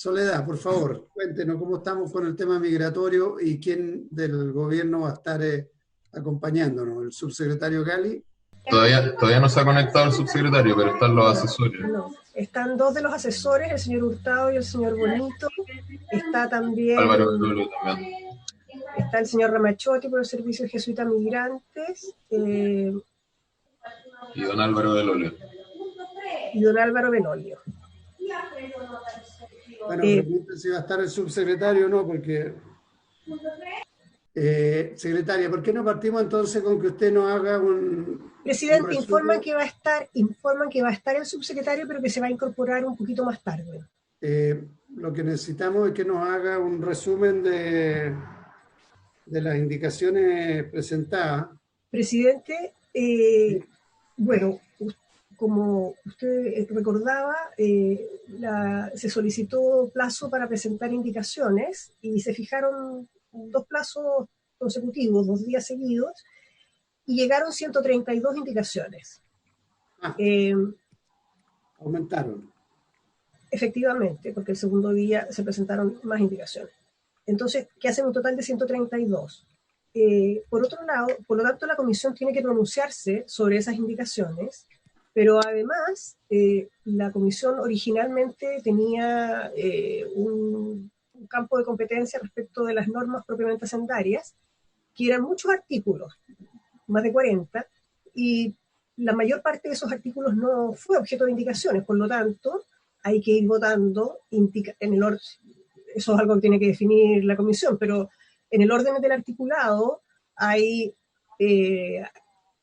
Soledad, por favor, cuéntenos cómo estamos con el tema migratorio y quién del gobierno va a estar acompañándonos. ¿El subsecretario Gali? Todavía no se ha conectado el subsecretario, pero están los asesores. No, están dos de los asesores, el señor Hurtado y el señor Bonito. Está también, Álvaro Lolo también. está el señor Ramachotti por el Servicio Jesuita Migrantes, Y don Álvaro de Lolo. y don Álvaro Benolio. Bueno, pregunten si va a estar el subsecretario o no, porque... secretaria, ¿por qué no partimos entonces con que usted nos haga un... Presidente, informan que va a estar el subsecretario, pero que se va a incorporar un poquito más tarde. Lo que necesitamos es que nos haga un resumen de las indicaciones presentadas. Presidente, bueno, como usted recordaba, se solicitó plazo para presentar indicaciones y se fijaron 2 plazos consecutivos, 2 días seguidos, y llegaron 132 indicaciones. Aumentaron. Efectivamente, porque el segundo día se presentaron más indicaciones. Entonces, ¿qué hacen un total de 132? Por otro lado, por lo tanto, la comisión tiene que pronunciarse sobre esas indicaciones, pero además, la comisión originalmente tenía un campo de competencia respecto de las normas propiamente hacendarias, que eran muchos artículos, más de 40, y la mayor parte de esos artículos no fue objeto de indicaciones, por lo tanto, hay que ir votando en el orden. Eso es algo que tiene que definir la comisión, pero en el orden del articulado hay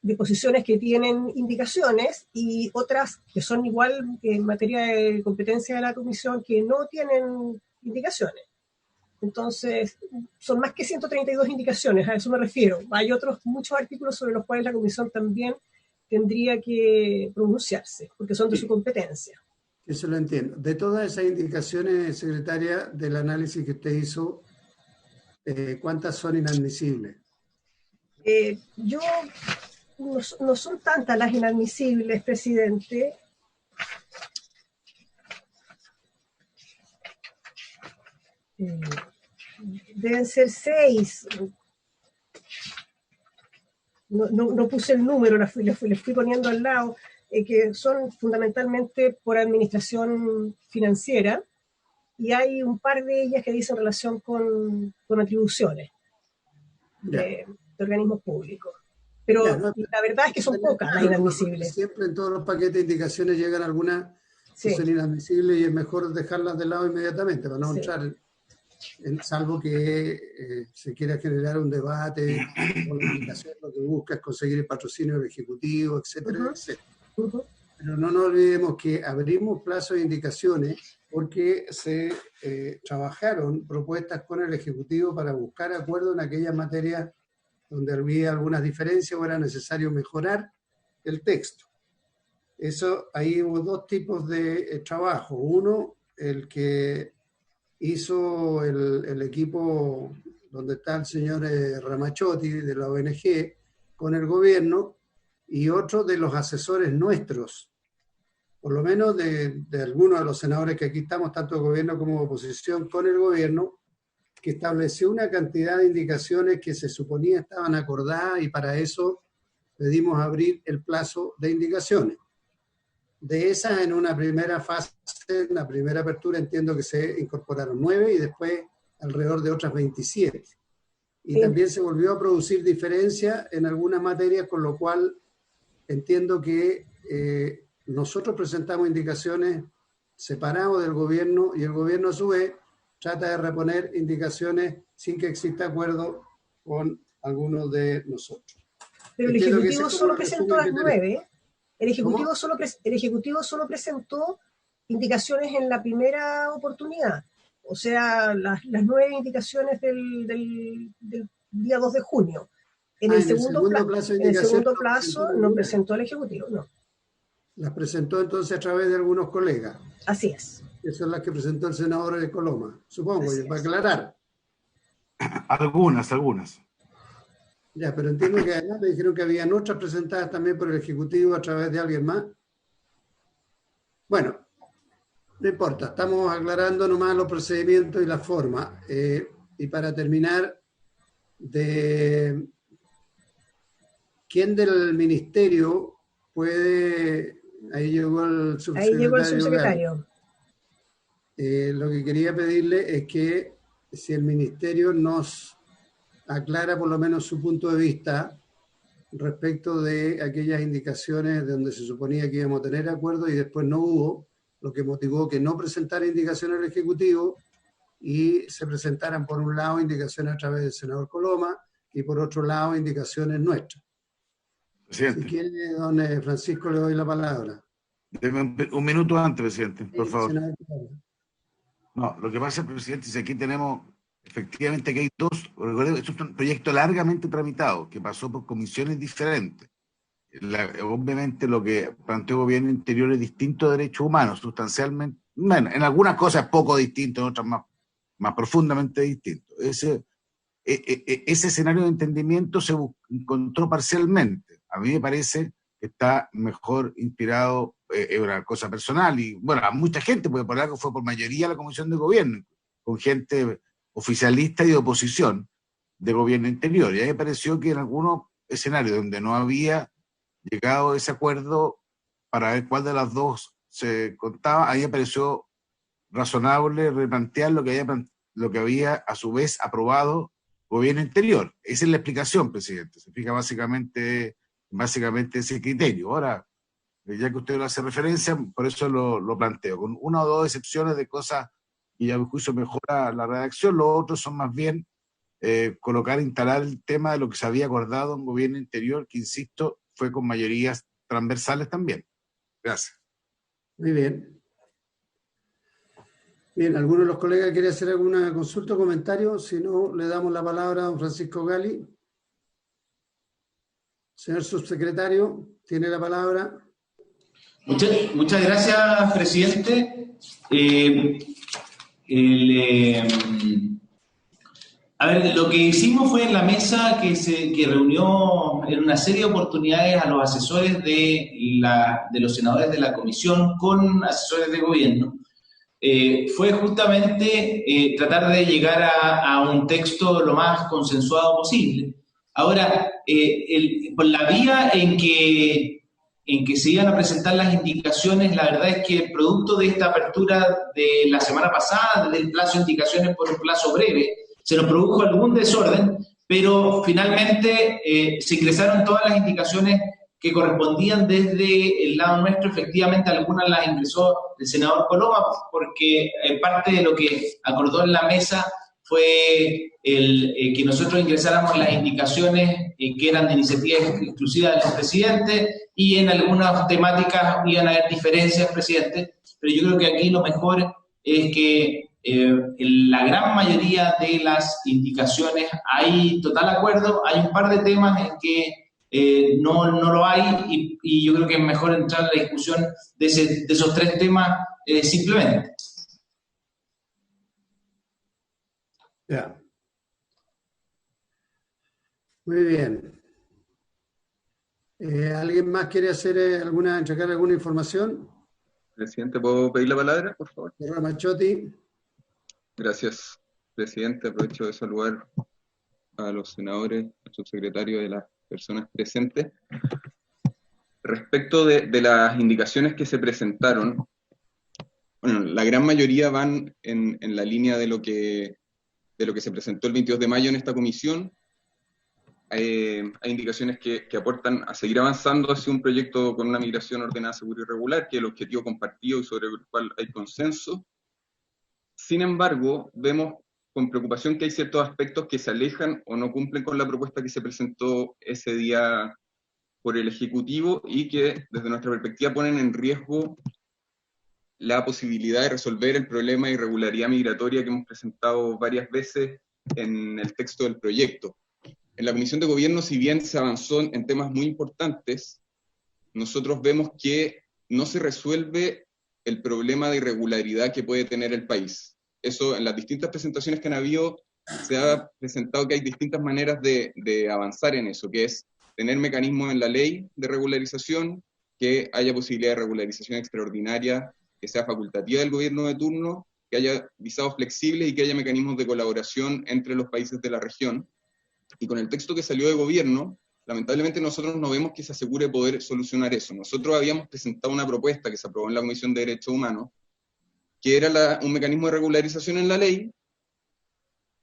disposiciones que tienen indicaciones y otras que son igual en materia de competencia de la comisión que no tienen indicaciones. Entonces, son más que 132 indicaciones, a eso me refiero. Hay otros muchos artículos sobre los cuales la comisión también tendría que pronunciarse, porque son de su competencia. Eso lo entiendo. De todas esas indicaciones, secretaria, del análisis que usted hizo, ¿cuántas son inadmisibles? No son tantas las inadmisibles, presidente. Deben ser 6. No puse el número, les fui poniendo al lado, que son fundamentalmente por administración financiera, y hay un par de ellas que dicen relación con atribuciones de organismos públicos. Pero la verdad es que son pocas las inadmisibles. Siempre en todos los paquetes de indicaciones llegan algunas que son inadmisibles y es mejor dejarlas de lado inmediatamente para no entrar, salvo que se quiera generar un debate o la indicación lo que busca es conseguir el patrocinio del Ejecutivo, etcétera, etcétera. Pero no nos olvidemos que abrimos plazo de indicaciones porque se trabajaron propuestas con el Ejecutivo para buscar acuerdo en aquellas materias donde había algunas diferencias o era necesario mejorar el texto. Ahí hubo 2 tipos de trabajo. Uno, el que hizo el equipo donde está el señor Ramachotti de la ONG con el gobierno, y otro de los asesores nuestros, por lo menos de algunos de los senadores que aquí estamos, tanto de gobierno como de oposición, con el gobierno, que estableció una cantidad de indicaciones que se suponía estaban acordadas y para eso pedimos abrir el plazo de indicaciones. De esas, en una primera fase, en la primera apertura, entiendo que se incorporaron 9 y después alrededor de otras 27. Y también se volvió a producir diferencia en algunas materias, con lo cual entiendo que nosotros presentamos indicaciones separados del gobierno y el gobierno a su vez trata de reponer indicaciones sin que exista acuerdo con algunos de nosotros. Pero el Ejecutivo solo presentó las 9. El Ejecutivo solo presentó indicaciones en la primera oportunidad. O sea, las 9 indicaciones del día 2 de junio. En el segundo plazo no presentó el Ejecutivo, no. Las presentó entonces a través de algunos colegas. Así es. Esas son las que presentó el senador de Coloma, supongo, para aclarar. Algunas. Ya, pero entiendo que además me dijeron que habían otras presentadas también por el Ejecutivo a través de alguien más. Bueno, No importa, estamos aclarando nomás los procedimientos y la forma. Y para terminar, ¿quién del ministerio puede? Ahí llegó el subsecretario. Ahí llegó el subsecretario. Lo que quería pedirle es que si el ministerio nos aclara por lo menos su punto de vista respecto de aquellas indicaciones donde se suponía que íbamos a tener acuerdo y después no hubo, lo que motivó que no presentara indicaciones al Ejecutivo y se presentaran por un lado indicaciones a través del senador Coloma y por otro lado indicaciones nuestras. Presidente. Si quiere, don Francisco, le doy la palabra. Deme un minuto antes, presidente, por favor. Senador. No, lo que pasa, presidente, es que aquí tenemos, efectivamente, que hay dos, esto es un proyecto largamente tramitado, que pasó por comisiones diferentes. Obviamente lo que planteó el gobierno interior es distinto a derechos humanos, sustancialmente, bueno, en algunas cosas poco distinto, en otras más profundamente distinto. Ese escenario de entendimiento se encontró parcialmente. A mí me parece que está mejor inspirado, es una cosa personal, y bueno, a mucha gente, porque por algo fue por mayoría la comisión de gobierno, con gente oficialista y de oposición de gobierno interior, y a mí me pareció que en algunos escenarios donde no había llegado a ese acuerdo para ver cuál de las dos se contaba, a mí me pareció razonable replantear lo que había a su vez aprobado gobierno interior. Esa es la explicación, presidente. Se fija básicamente ese criterio. Ahora, ya que usted lo hace referencia, por eso lo planteo, con una o dos excepciones de cosas y a mi juicio mejora la redacción. Los otros son más bien instalar el tema de lo que se había acordado en gobierno interior, que insisto, fue con mayorías transversales también. Gracias. Muy bien. Bien, ¿alguno de los colegas quiere hacer alguna consulta o comentario? Si no, le damos la palabra a don Francisco Gali. Señor subsecretario, tiene la palabra. Muchas gracias, presidente. A ver, lo que hicimos fue en la mesa que reunió en una serie de oportunidades a los asesores de los senadores de la comisión con asesores de gobierno. Fue justamente tratar de llegar a un texto lo más consensuado posible. Ahora, por la vía en que se iban a presentar las indicaciones, la verdad es que producto de esta apertura de la semana pasada, del plazo de indicaciones por un plazo breve, se nos produjo algún desorden, pero finalmente se ingresaron todas las indicaciones que correspondían desde el lado nuestro. Efectivamente, algunas las ingresó el senador Coloma, porque parte de lo que acordó en la mesa fue que nosotros ingresáramos las indicaciones que eran de iniciativa exclusiva del presidente, y en algunas temáticas iban a haber diferencias, presidente, pero yo creo que aquí lo mejor es que en la gran mayoría de las indicaciones hay total acuerdo. Hay un par de temas en que no lo hay, y yo creo que es mejor entrar en la discusión de esos tres temas simplemente. Ya. Muy bien. ¿Alguien más quiere entregar alguna información? Presidente, ¿puedo pedir la palabra, por favor? Ramachotti. Gracias, presidente. Aprovecho de saludar a los senadores, al subsecretario, de las personas presentes. Respecto de las indicaciones que se presentaron, bueno, la gran mayoría van en la línea de lo que se presentó el 22 de mayo en esta comisión. Hay indicaciones que aportan a seguir avanzando hacia un proyecto con una migración ordenada, segura y regular, que es el objetivo compartido y sobre el cual hay consenso. Sin embargo, vemos con preocupación que hay ciertos aspectos que se alejan o no cumplen con la propuesta que se presentó ese día por el Ejecutivo, y que desde nuestra perspectiva ponen en riesgo la posibilidad de resolver el problema de irregularidad migratoria que hemos presentado varias veces en el texto del proyecto. En la Comisión de Gobierno, si bien se avanzó en temas muy importantes, nosotros vemos que no se resuelve el problema de irregularidad que puede tener el país. Eso, en las distintas presentaciones que han habido, se ha presentado que hay distintas maneras de avanzar en eso, que es tener mecanismos en la ley de regularización, que haya posibilidad de regularización extraordinaria que sea facultativa del gobierno de turno, que haya visados flexibles y que haya mecanismos de colaboración entre los países de la región. Y con el texto que salió de gobierno, lamentablemente nosotros no vemos que se asegure poder solucionar eso. Nosotros habíamos presentado una propuesta que se aprobó en la Comisión de Derechos Humanos, que era un mecanismo de regularización en la ley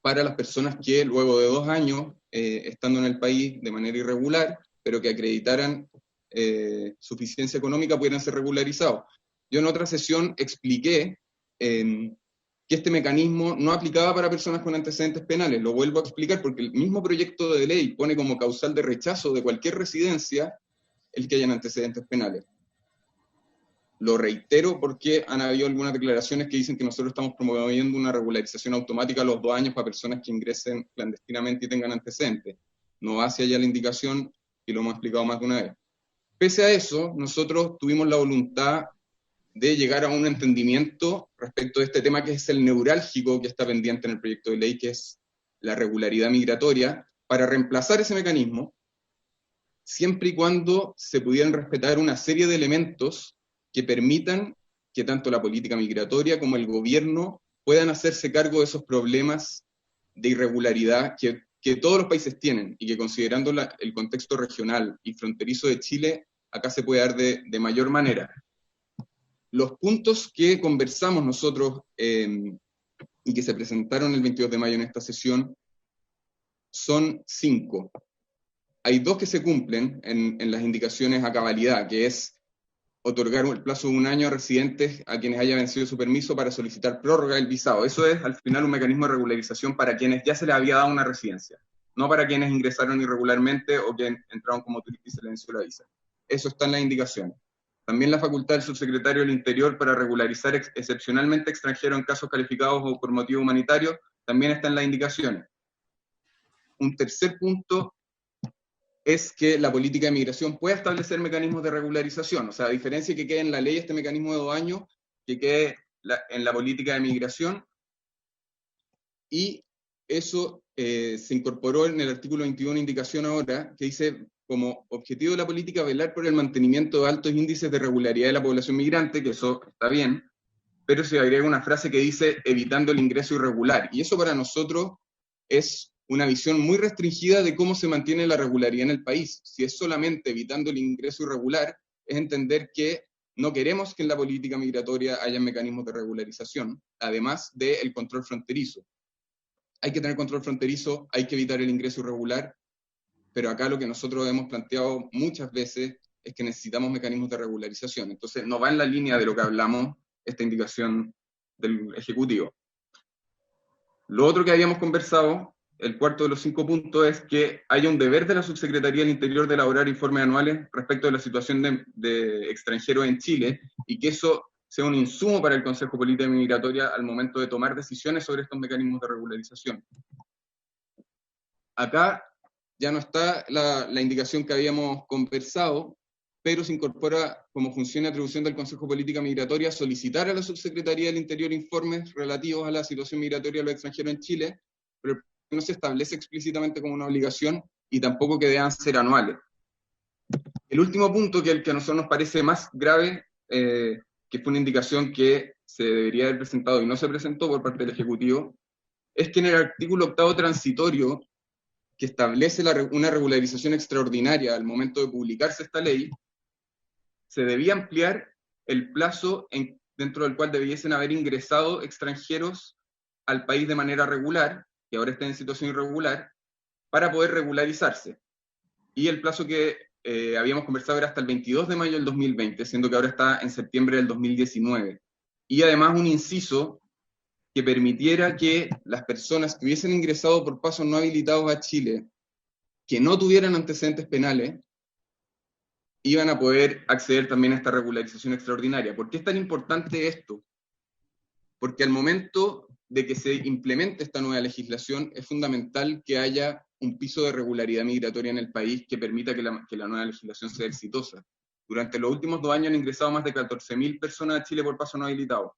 para las personas que luego de 2 años, estando en el país de manera irregular, pero que acreditaran suficiencia económica, pudieran ser regularizados. Yo en otra sesión expliqué que este mecanismo no aplicaba para personas con antecedentes penales. Lo vuelvo a explicar porque el mismo proyecto de ley pone como causal de rechazo de cualquier residencia el que hayan antecedentes penales. Lo reitero porque han habido algunas declaraciones que dicen que nosotros estamos promoviendo una regularización automática a los 2 años para personas que ingresen clandestinamente y tengan antecedentes. No va hacia allá la indicación y lo hemos explicado más de una vez. Pese a eso, nosotros tuvimos la voluntad de llegar a un entendimiento respecto de este tema que es el neurálgico que está pendiente en el proyecto de ley, que es la regularidad migratoria, para reemplazar ese mecanismo, siempre y cuando se pudieran respetar una serie de elementos que permitan que tanto la política migratoria como el gobierno puedan hacerse cargo de esos problemas de irregularidad que todos los países tienen, y que considerando el contexto regional y fronterizo de Chile, acá se puede dar de mayor manera. Los puntos que conversamos nosotros y que se presentaron el 22 de mayo en esta sesión son 5. Hay 2 que se cumplen en las indicaciones a cabalidad, que es otorgar el plazo de 1 año a residentes a quienes haya vencido su permiso para solicitar prórroga del visado. Eso es, al final, un mecanismo de regularización para quienes ya se les había dado una residencia, no para quienes ingresaron irregularmente o que entraron como turistas y se les venció la visa. Eso está en las indicaciones. También la facultad del subsecretario del Interior para regularizar excepcionalmente extranjeros en casos calificados o por motivo humanitario, también está en las indicaciones. Un tercer punto es que la política de migración pueda establecer mecanismos de regularización, o sea, a diferencia de que quede en la ley este mecanismo de 2 años, que quede en la política de migración, y eso se incorporó en el artículo 21, indicación ahora, que dice, como objetivo de la política, velar por el mantenimiento de altos índices de regularidad de la población migrante, que eso está bien, pero se agrega una frase que dice, evitando el ingreso irregular, y eso para nosotros es una visión muy restringida de cómo se mantiene la regularidad en el país. Si es solamente evitando el ingreso irregular, es entender que no queremos que en la política migratoria haya mecanismos de regularización, además del control fronterizo. Hay que tener control fronterizo, hay que evitar el ingreso irregular, pero acá lo que nosotros hemos planteado muchas veces es que necesitamos mecanismos de regularización. Entonces no va en la línea de lo que hablamos esta indicación del Ejecutivo. Lo otro que habíamos conversado, el cuarto de los 5 puntos, es que haya un deber de la Subsecretaría del Interior de elaborar informes anuales respecto de la situación de extranjeros en Chile, y que eso sea un insumo para el Consejo de Política Migratoria al momento de tomar decisiones sobre estos mecanismos de regularización. Acá ya no está la indicación que habíamos conversado, pero se incorpora como función y atribución del Consejo de Política Migratoria solicitar a la Subsecretaría del Interior informes relativos a la situación migratoria de los extranjeros en Chile, pero no se establece explícitamente como una obligación y tampoco que deban ser anuales. El último punto, que el que a nosotros nos parece más grave, que fue una indicación que se debería haber presentado y no se presentó por parte del Ejecutivo, es que en el artículo 8º transitorio, que establece una regularización extraordinaria al momento de publicarse esta ley, se debía ampliar el plazo dentro del cual debiesen haber ingresado extranjeros al país de manera regular, que ahora está en situación irregular, para poder regularizarse. Y el plazo que habíamos conversado era hasta el 22 de mayo del 2020, siendo que ahora está en septiembre del 2019. Y además un inciso que permitiera que las personas que hubiesen ingresado por pasos no habilitados a Chile, que no tuvieran antecedentes penales, iban a poder acceder también a esta regularización extraordinaria. ¿Por qué es tan importante esto? Porque al momento de que se implemente esta nueva legislación, es fundamental que haya un piso de regularidad migratoria en el país que permita que la nueva legislación sea exitosa. Durante los últimos 2 años han ingresado más de 14.000 personas a Chile por paso no habilitado.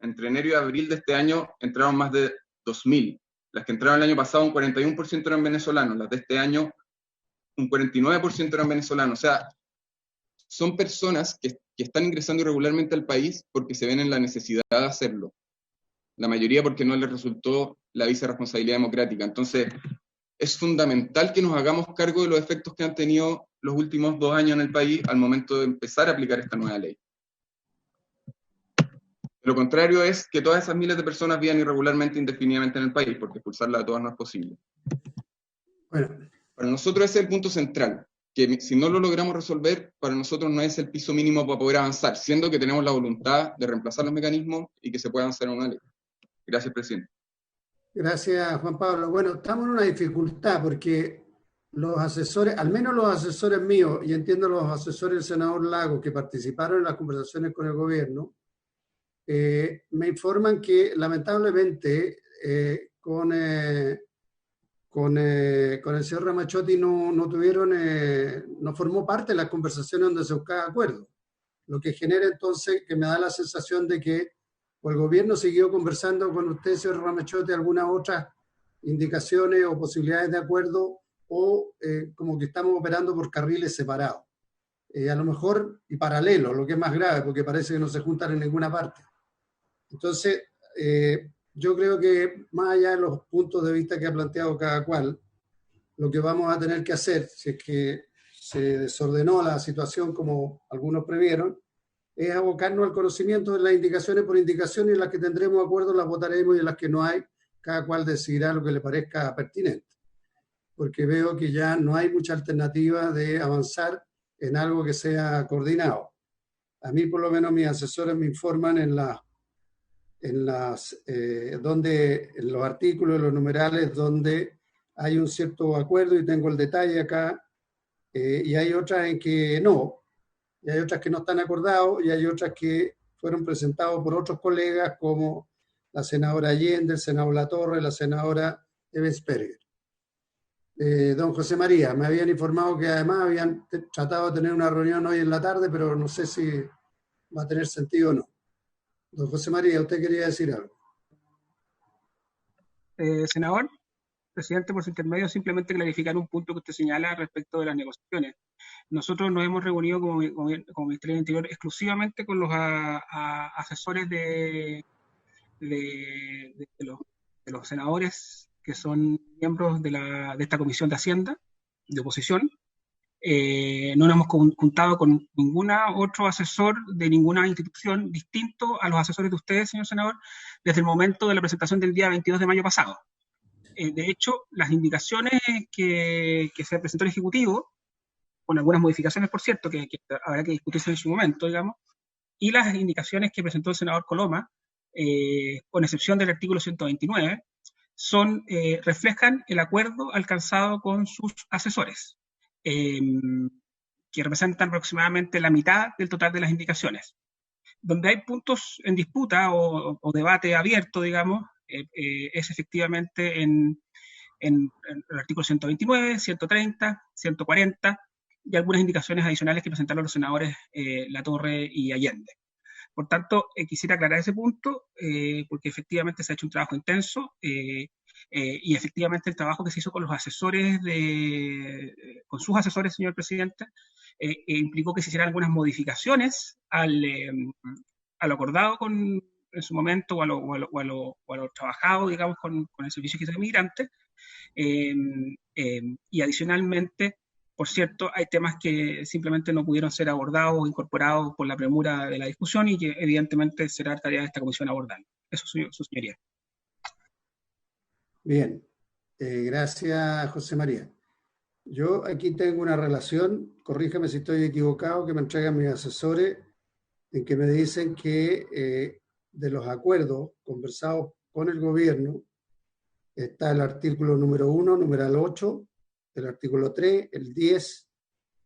Entre enero y abril de este año entraron más de 2.000. Las que entraron el año pasado, un 41% eran venezolanos. Las de este año, un 49% eran venezolanos. O sea, son personas que que están ingresando irregularmente al país porque se ven en la necesidad de hacerlo. La mayoría porque no les resultó la vicerresponsabilidad democrática. Entonces, es fundamental que nos hagamos cargo de los efectos que han tenido los últimos 2 años en el país al momento de empezar a aplicar esta nueva ley. Lo contrario es que todas esas miles de personas vivan irregularmente, indefinidamente en el país, porque expulsarlas a todas no es posible. Bueno. Para nosotros ese es el punto central, que si no lo logramos resolver, para nosotros no es el piso mínimo para poder avanzar, siendo que tenemos la voluntad de reemplazar los mecanismos y que se pueda avanzar en una ley. Gracias, presidente. Gracias, Juan Pablo. Bueno, estamos en una dificultad porque los asesores, al menos los asesores míos, y entiendo los asesores del senador Lagos que participaron en las conversaciones con el gobierno, me informan que lamentablemente con el señor Ramachotti no formó parte de las conversaciones donde se buscaba acuerdo, lo que genera entonces que me da la sensación de que o el gobierno siguió conversando con usted, señor Ramachotti, algunas otras indicaciones o posibilidades de acuerdo, o como que estamos operando por carriles separados, a lo mejor y paralelos, lo que es más grave, porque parece que no se juntan en ninguna parte. Entonces, yo creo que más allá de los puntos de vista que ha planteado cada cual, lo que vamos a tener que hacer, si es que se desordenó la situación como algunos previeron, es abocarnos al conocimiento de las indicaciones por indicaciones, y en las que tendremos acuerdo las votaremos y en las que no hay, cada cual decidirá lo que le parezca pertinente. Porque veo que ya no hay mucha alternativa de avanzar en algo que sea coordinado. A mí, por lo menos, mis asesores me informan en los artículos, en los numerales, donde hay un cierto acuerdo, y tengo el detalle acá, y hay otras en que no, y hay otras que no están acordados, y hay otras que fueron presentados por otros colegas, como la senadora Allende, el senador Latorre, la senadora Ebensperger. Don José María, me habían informado que además habían tratado de tener una reunión hoy en la tarde, pero no sé si va a tener sentido o no. Don José María, ¿usted quería decir algo? Senador, presidente, por su intermedio, simplemente clarificar un punto que usted señala respecto de las negociaciones. Nosotros nos hemos reunido como Ministerio del Interior exclusivamente con los asesores de los senadores que son miembros de esta Comisión de Hacienda, de oposición. No nos hemos juntado con ningún otro asesor de ninguna institución distinto a los asesores de ustedes, señor senador, desde el momento de la presentación del día 22 de mayo pasado. De hecho, las indicaciones que se presentó el Ejecutivo, con algunas modificaciones, por cierto, que habrá que discutirse en su momento, digamos, y las indicaciones que presentó el senador Coloma, con excepción del artículo 129, reflejan el acuerdo alcanzado con sus asesores, que representan aproximadamente la mitad del total de las indicaciones. Donde hay puntos en disputa o debate abierto, digamos, es efectivamente en el artículo 129, 130, 140 y algunas indicaciones adicionales que presentaron los senadores Latorre y Allende. Por tanto, quisiera aclarar ese punto, porque efectivamente se ha hecho un trabajo intenso, y efectivamente el trabajo que se hizo con los asesores, con sus asesores, señor presidente, implicó que se hicieran algunas modificaciones a lo acordado en su momento, o a lo trabajado, digamos, con el Servicio de Migrantes, y adicionalmente, por cierto, hay temas que simplemente no pudieron ser abordados o incorporados por la premura de la discusión, y que evidentemente será tarea de esta comisión abordarlo. Eso, su señoría. Bien, gracias, José María. Yo aquí tengo una relación, corríjame si estoy equivocado, que me entregan mis asesores, en que me dicen que de los acuerdos conversados con el gobierno está el artículo número 1, numeral 8, el artículo 3, el 10,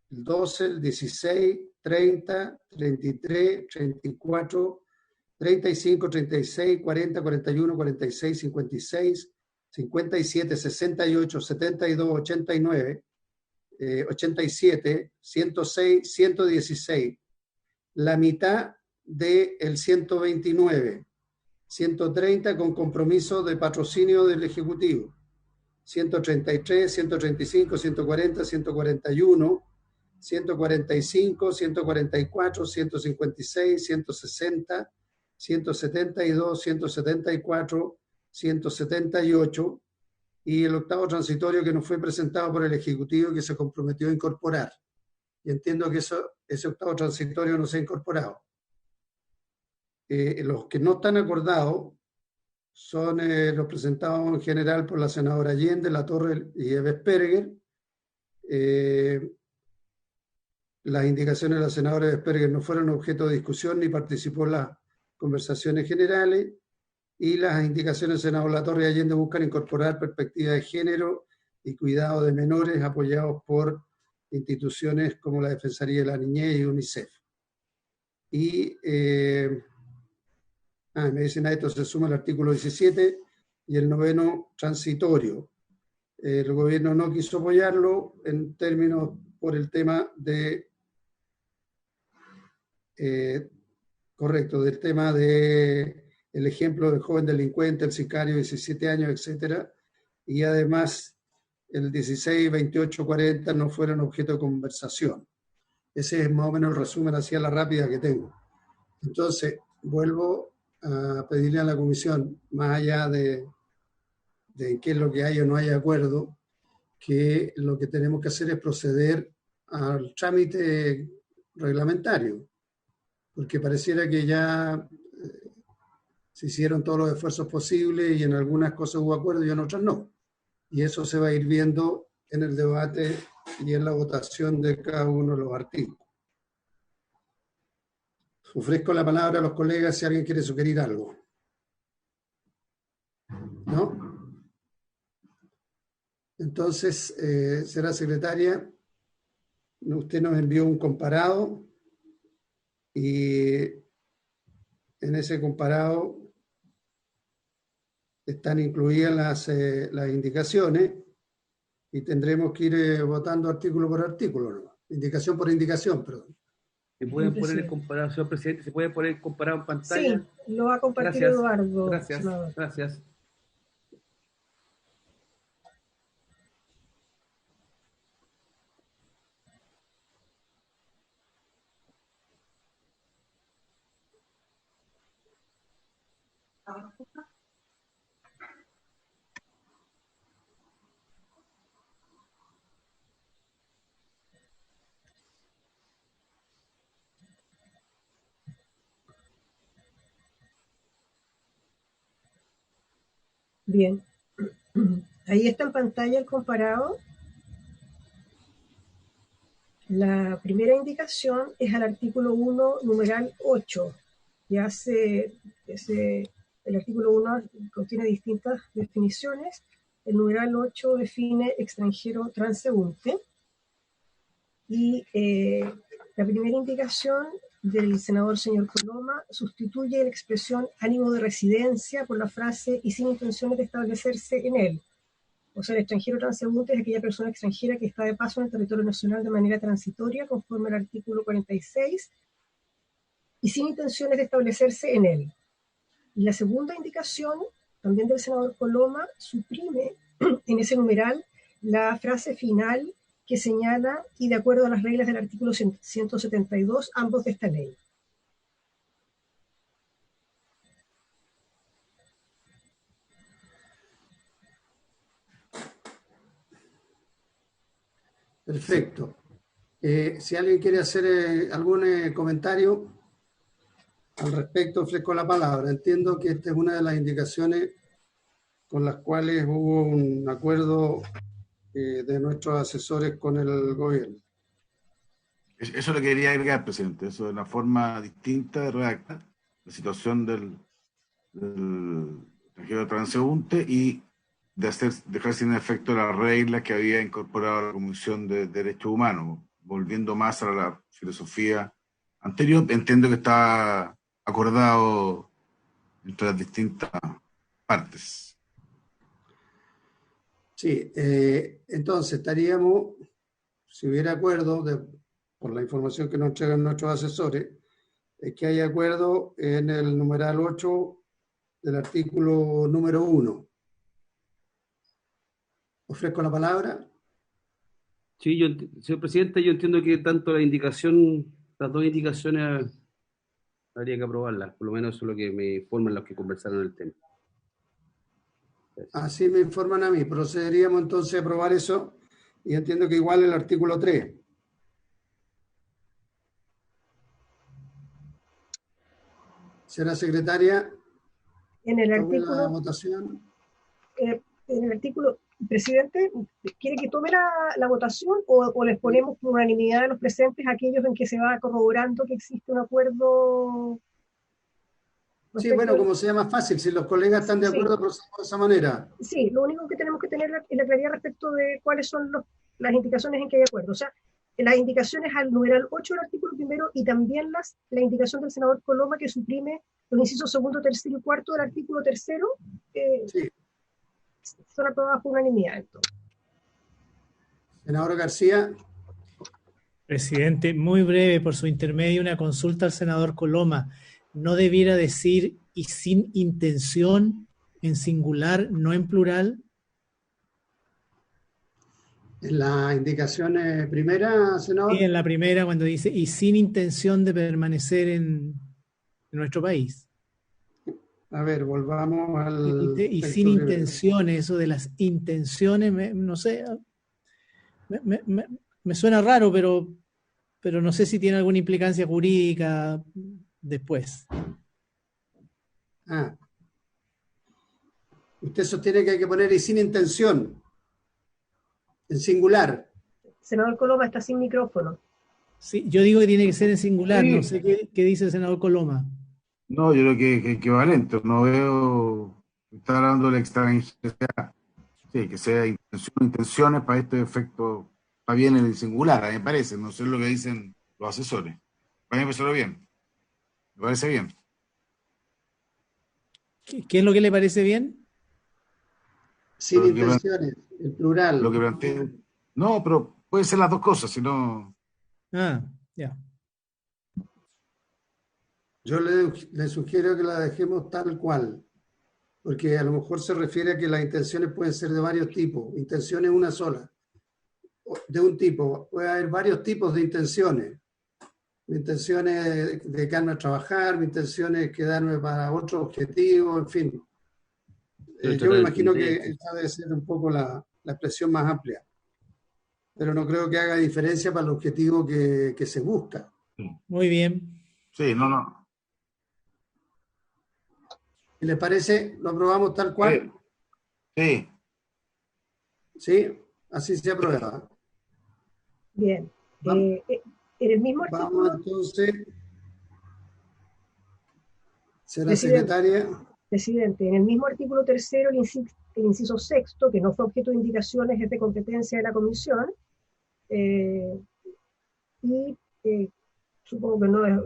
el 12, el 16, 30, 33, 34, 35, 36, 40, 41, 46, 56, 57, 68, 72, 89, 87, 106, 116, la mitad del 129, 130 con compromiso de patrocinio del Ejecutivo, 133, 135, 140, 141, 145, 144, 156, 160, 172, 174, 178 y el octavo transitorio que nos fue presentado por el Ejecutivo y que se comprometió a incorporar. Y entiendo que ese octavo transitorio no se ha incorporado. Los que no están acordados son los presentados en general por la senadora Allende, Latorre y Ebesperger. Las indicaciones de la senadora Ebesperger no fueron objeto de discusión ni participó en las conversaciones generales, y las indicaciones del senador Latorre y Allende buscan incorporar perspectivas de género y cuidado de menores apoyados por instituciones como la Defensoría de la Niñez y UNICEF. Y me dicen a esto se suma el artículo 17 y el noveno transitorio. El gobierno no quiso apoyarlo en términos por el tema de del tema de el ejemplo del joven delincuente, el sicario de 17 años, etcétera, y además el 16, 28, 40 no fueron objeto de conversación. Ese es más o menos el resumen así a la rápida que tengo. Entonces, vuelvo a pedirle a la comisión, más allá de qué es lo que hay o no hay acuerdo, que lo que tenemos que hacer es proceder al trámite reglamentario, porque pareciera que ya se hicieron todos los esfuerzos posibles y en algunas cosas hubo acuerdo y en otras no. Y eso se va a ir viendo en el debate y en la votación de cada uno de los artículos. Ofrezco la palabra a los colegas si alguien quiere sugerir algo. ¿No? Entonces, señora secretaria, usted nos envió un comparado y en ese comparado están incluidas las indicaciones y tendremos que ir votando artículo por artículo, ¿no? Indicación por indicación, perdón. ¿Se pueden poner el comparado, señor presidente? ¿Se puede poner el comparado en pantalla? Sí, lo va a compartir Gracias. Eduardo. Gracias, Senador. gracias. Bien. Ahí está en pantalla el comparado. La primera indicación es al artículo 1, numeral 8. El artículo 1 contiene distintas definiciones. El numeral 8 define extranjero transeúnte. Y la primera indicación del senador señor Coloma sustituye la expresión ánimo de residencia por la frase y sin intenciones de establecerse en él. O sea, el extranjero transeúnte es aquella persona extranjera que está de paso en el territorio nacional de manera transitoria, conforme al artículo 46, y sin intenciones de establecerse en él. Y la segunda indicación, también del senador Coloma, suprime en ese numeral la frase final que señala, y de acuerdo a las reglas del artículo 172, ambos de esta ley. Perfecto. Si alguien quiere hacer algún comentario al respecto, ofrezco la palabra. Entiendo que esta es una de las indicaciones con las cuales hubo un acuerdo de nuestros asesores con el gobierno. Eso lo quería agregar, presidente. Eso es una forma distinta de redactar la situación del extranjero transeúnte y de dejar sin efecto las reglas que había incorporado la Comisión de Derechos Humanos, volviendo más a la filosofía anterior. Entiendo que está acordado entre las distintas partes. Sí, entonces estaríamos, si hubiera acuerdo, por la información que nos entregan nuestros asesores, es que hay acuerdo en el numeral 8 del artículo número 1. Ofrezco la palabra. Sí, señor presidente, yo entiendo que tanto las dos indicaciones habría que aprobarlas, por lo menos eso es lo que me informan los que conversaron el tema. Así me informan a mí. Procederíamos entonces a aprobar eso y entiendo que igual el artículo 3. Señora secretaria, En el tome la artículo, votación. en el artículo, presidente, ¿quiere que tome la votación o les ponemos por unanimidad a los presentes aquellos en que se va corroborando que existe un acuerdo? Sí, bueno, como sea más fácil, si los colegas están de acuerdo, procedemos de esa manera. Sí, lo único que tenemos que tener es la claridad respecto de cuáles son las indicaciones en que hay acuerdo. O sea, las indicaciones al numeral 8 del artículo primero y también la indicación del senador Coloma que suprime los incisos segundo, tercero y cuarto del artículo tercero, Sí. son aprobadas por unanimidad. Entonces. Senador García. Presidente, muy breve, por su intermedio, una consulta al senador Coloma. ¿No debiera decir y sin intención en singular, no en plural? En la indicación primera, senador. Sí, en la primera, cuando dice y sin intención de permanecer en nuestro país. A ver, volvamos al... Y sin intenciones, eso de las intenciones, no sé, me suena raro, pero no sé si tiene alguna implicancia jurídica después. Usted sostiene que hay que poner y sin intención, en singular. Senador Coloma está sin micrófono. Sí, yo digo que tiene que ser en singular, sí. No sé qué dice el senador Coloma. No, yo creo que es equivalente, no veo, está hablando de la extranjería, sí, que sea intenciones para este efecto, está bien en el singular, a mí me parece, no sé lo que dicen los asesores. A mí me parece bien, me parece bien. ¿Qué es lo que le parece bien? Sin intenciones, el plural. Lo que plantea. No, pero puede ser las dos cosas, si no. Ya. Yo le sugiero que la dejemos tal cual, porque a lo mejor se refiere a que las intenciones pueden ser de varios tipos. Intenciones una sola, de un tipo. Puede haber varios tipos de intenciones. Mi intención es dedicarme a trabajar, mi intención es quedarme para otro objetivo, en fin. Yo me imagino que esta debe ser un poco la expresión más amplia. Pero no creo que haga diferencia para el objetivo que se busca. Muy bien. Sí, no. ¿Le parece? ¿Lo aprobamos tal cual? Sí. Sí, así se aprueba. Bien. En el mismo artículo... Vamos entonces. Será secretaria. Presidente, en el mismo artículo tercero, el inciso sexto, que no fue objeto de indicaciones, es de competencia de la comisión, supongo que no es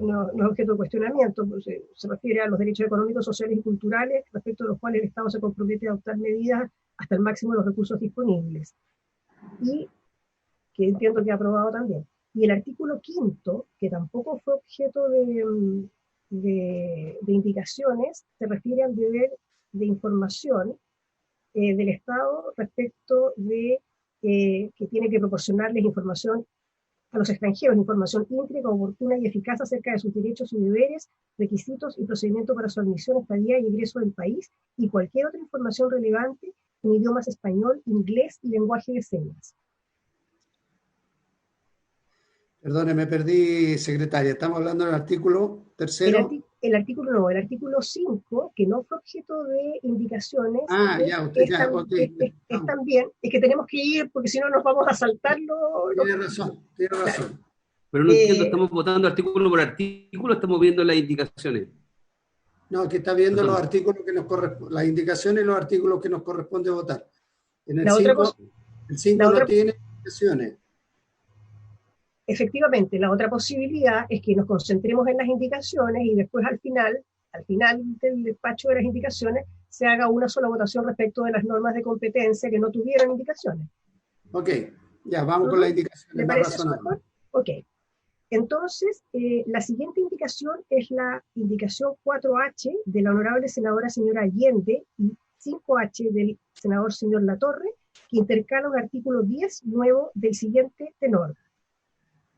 objeto de cuestionamiento, pues, se refiere a los derechos económicos, sociales y culturales, respecto a los cuales el Estado se compromete a adoptar medidas hasta el máximo de los recursos disponibles. Y que entiendo que ha aprobado también. Y el artículo quinto, que tampoco fue objeto de indicaciones, se refiere al deber de información del Estado respecto de que tiene que proporcionarles información a los extranjeros, información íntegra, oportuna y eficaz acerca de sus derechos y deberes, requisitos y procedimientos para su admisión, estadía y ingreso del país, y cualquier otra información relevante en idiomas español, inglés y lenguaje de señas. Perdone, me perdí, secretaria. Estamos hablando del artículo tercero. El artículo 5, que no fue objeto de indicaciones. Es también, es que tenemos que ir porque si no nos vamos a saltarlo. Tiene razón. Pero no entiendo, ¿estamos votando artículo por artículo o estamos viendo las indicaciones? No, que está viendo los artículos que nos corresponden, las indicaciones y los artículos que nos corresponde votar. En el 5 no tiene indicaciones. Efectivamente, la otra posibilidad es que nos concentremos en las indicaciones y después al final del despacho de las indicaciones se haga una sola votación respecto de las normas de competencia que no tuvieran indicaciones. Ok, ya vamos con las indicaciones. ¿Le parece eso mejor? Ok. Entonces, la siguiente indicación es la indicación 4H de la honorable senadora señora Allende y 5H del senador señor Latorre, intercala un artículo 10 nuevo del siguiente tenor.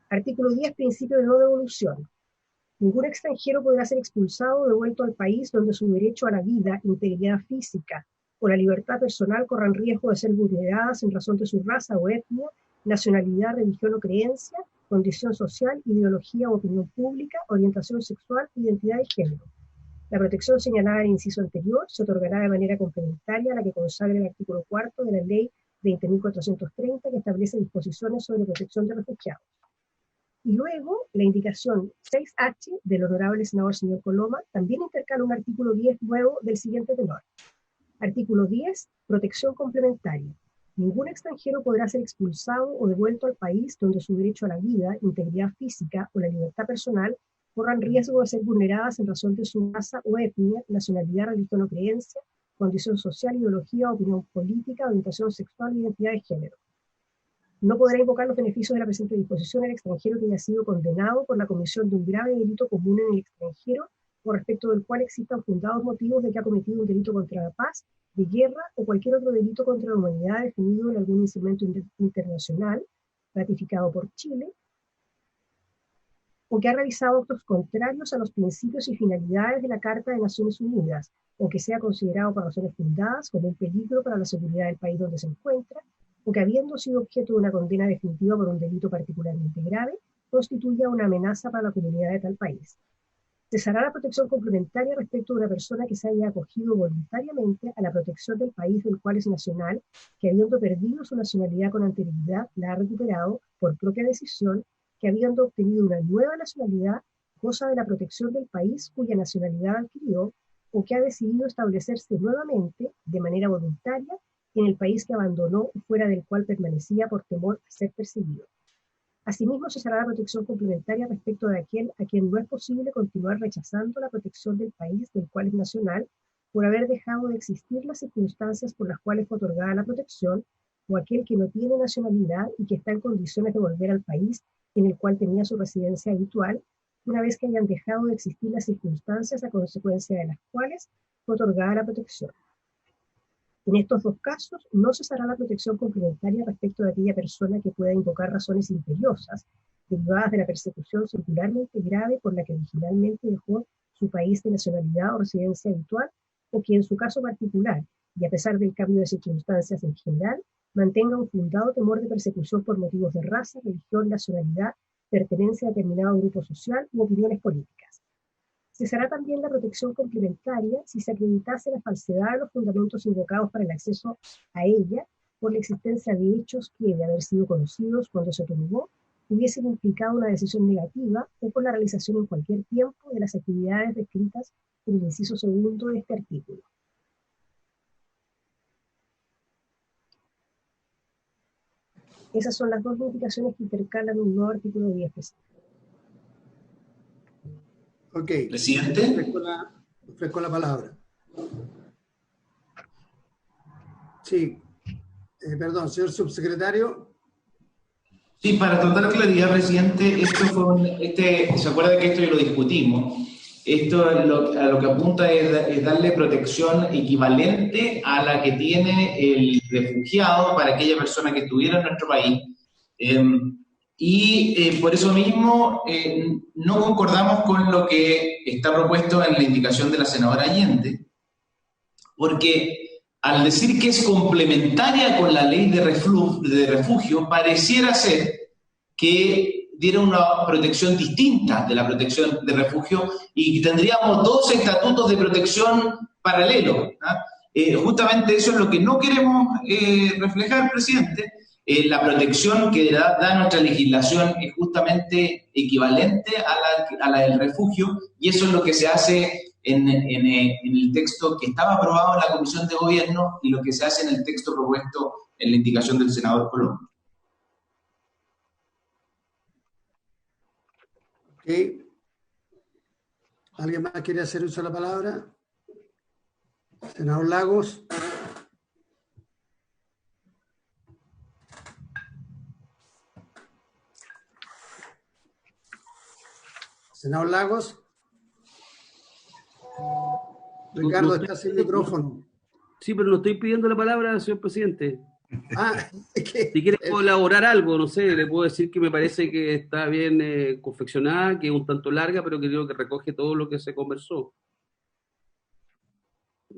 Artículo 10, principio de no devolución. Ningún extranjero podrá ser expulsado o devuelto al país donde su derecho a la vida, integridad física o la libertad personal corran riesgo de ser vulneradas en razón de su raza o etnia, nacionalidad, religión o creencia, condición social, ideología o opinión pública, orientación sexual, identidad y género. La protección señalada en el inciso anterior se otorgará de manera complementaria a la que consagra el artículo 4 de la Ley 20.430, que establece disposiciones sobre protección de refugiados. Y luego, la indicación 6H del honorable senador señor Coloma también intercala un artículo 10 nuevo del siguiente tenor. Artículo 10, protección complementaria. Ningún extranjero podrá ser expulsado o devuelto al país donde su derecho a la vida, integridad física o la libertad personal corran riesgo de ser vulneradas en razón de su raza o etnia, nacionalidad, religión o creencia, condición social, ideología, opinión política, orientación sexual e identidad de género. No podrá invocar los beneficios de la presente disposición el extranjero que haya sido condenado por la comisión de un grave delito común en el extranjero o respecto del cual existan fundados motivos de que ha cometido un delito contra la paz, de guerra o cualquier otro delito contra la humanidad definido en algún instrumento internacional ratificado por Chile, o que ha realizado actos contrarios a los principios y finalidades de la Carta de Naciones Unidas, o que sea considerado por razones fundadas como un peligro para la seguridad del país donde se encuentra, o que habiendo sido objeto de una condena definitiva por un delito particularmente grave, constituya una amenaza para la comunidad de tal país. Cesará la protección complementaria respecto de una persona que se haya acogido voluntariamente a la protección del país del cual es nacional, que habiendo perdido su nacionalidad con anterioridad, la ha recuperado por propia decisión, que habiendo obtenido una nueva nacionalidad, goza de la protección del país cuya nacionalidad adquirió, o que ha decidido establecerse nuevamente, de manera voluntaria, en el país que abandonó o fuera del cual permanecía por temor a ser perseguido. Asimismo, cesará la protección complementaria respecto de aquel a quien no es posible continuar rechazando la protección del país del cual es nacional por haber dejado de existir las circunstancias por las cuales fue otorgada la protección, o aquel que no tiene nacionalidad y que está en condiciones de volver al país en el cual tenía su residencia habitual, una vez que hayan dejado de existir las circunstancias a consecuencia de las cuales fue otorgada la protección. En estos dos casos, no cesará la protección complementaria respecto de aquella persona que pueda invocar razones imperiosas derivadas de la persecución singularmente grave por la que originalmente dejó su país de nacionalidad o residencia habitual, o que en su caso particular, y a pesar del cambio de circunstancias en general, mantenga un fundado temor de persecución por motivos de raza, religión, nacionalidad, pertenencia a determinado grupo social u opiniones políticas. Cesará también la protección complementaria si se acreditase la falsedad de los fundamentos invocados para el acceso a ella por la existencia de hechos que, de haber sido conocidos cuando se otorgó, hubiesen implicado una decisión negativa o por la realización en cualquier tiempo de las actividades descritas en el inciso segundo de este artículo. Esas son las dos modificaciones que intercalan un nuevo artículo 10. Ok. Presidente. Ofrezco la palabra. Sí. Perdón, señor subsecretario. Sí, para total claridad, presidente, esto fue ¿se acuerda que esto ya lo discutimos? Esto a lo que apunta es darle protección equivalente a la que tiene el refugiado para aquella persona que estuviera en nuestro país. Por eso mismo no concordamos con lo que está propuesto en la indicación de la senadora Allende, porque al decir que es complementaria con la ley de refugio, pareciera ser que diera una protección distinta de la protección de refugio y tendríamos dos estatutos de protección paralelos. Justamente eso es lo que no queremos reflejar, presidente. La protección que da nuestra legislación es justamente equivalente a la del refugio, y eso es lo que se hace en el texto que estaba aprobado en la Comisión de Gobierno y lo que se hace en el texto propuesto en la indicación del senador Coloma. Okay. ¿Alguien más quiere hacer uso de la palabra? Senador Lagos. Senador Lagos. Ricardo, está sin micrófono. Sí, pero no estoy pidiendo la palabra, señor presidente. Si quieres puedo elaborar algo, no sé, le puedo decir que me parece que está bien confeccionada, que es un tanto larga, pero que creo que recoge todo lo que se conversó.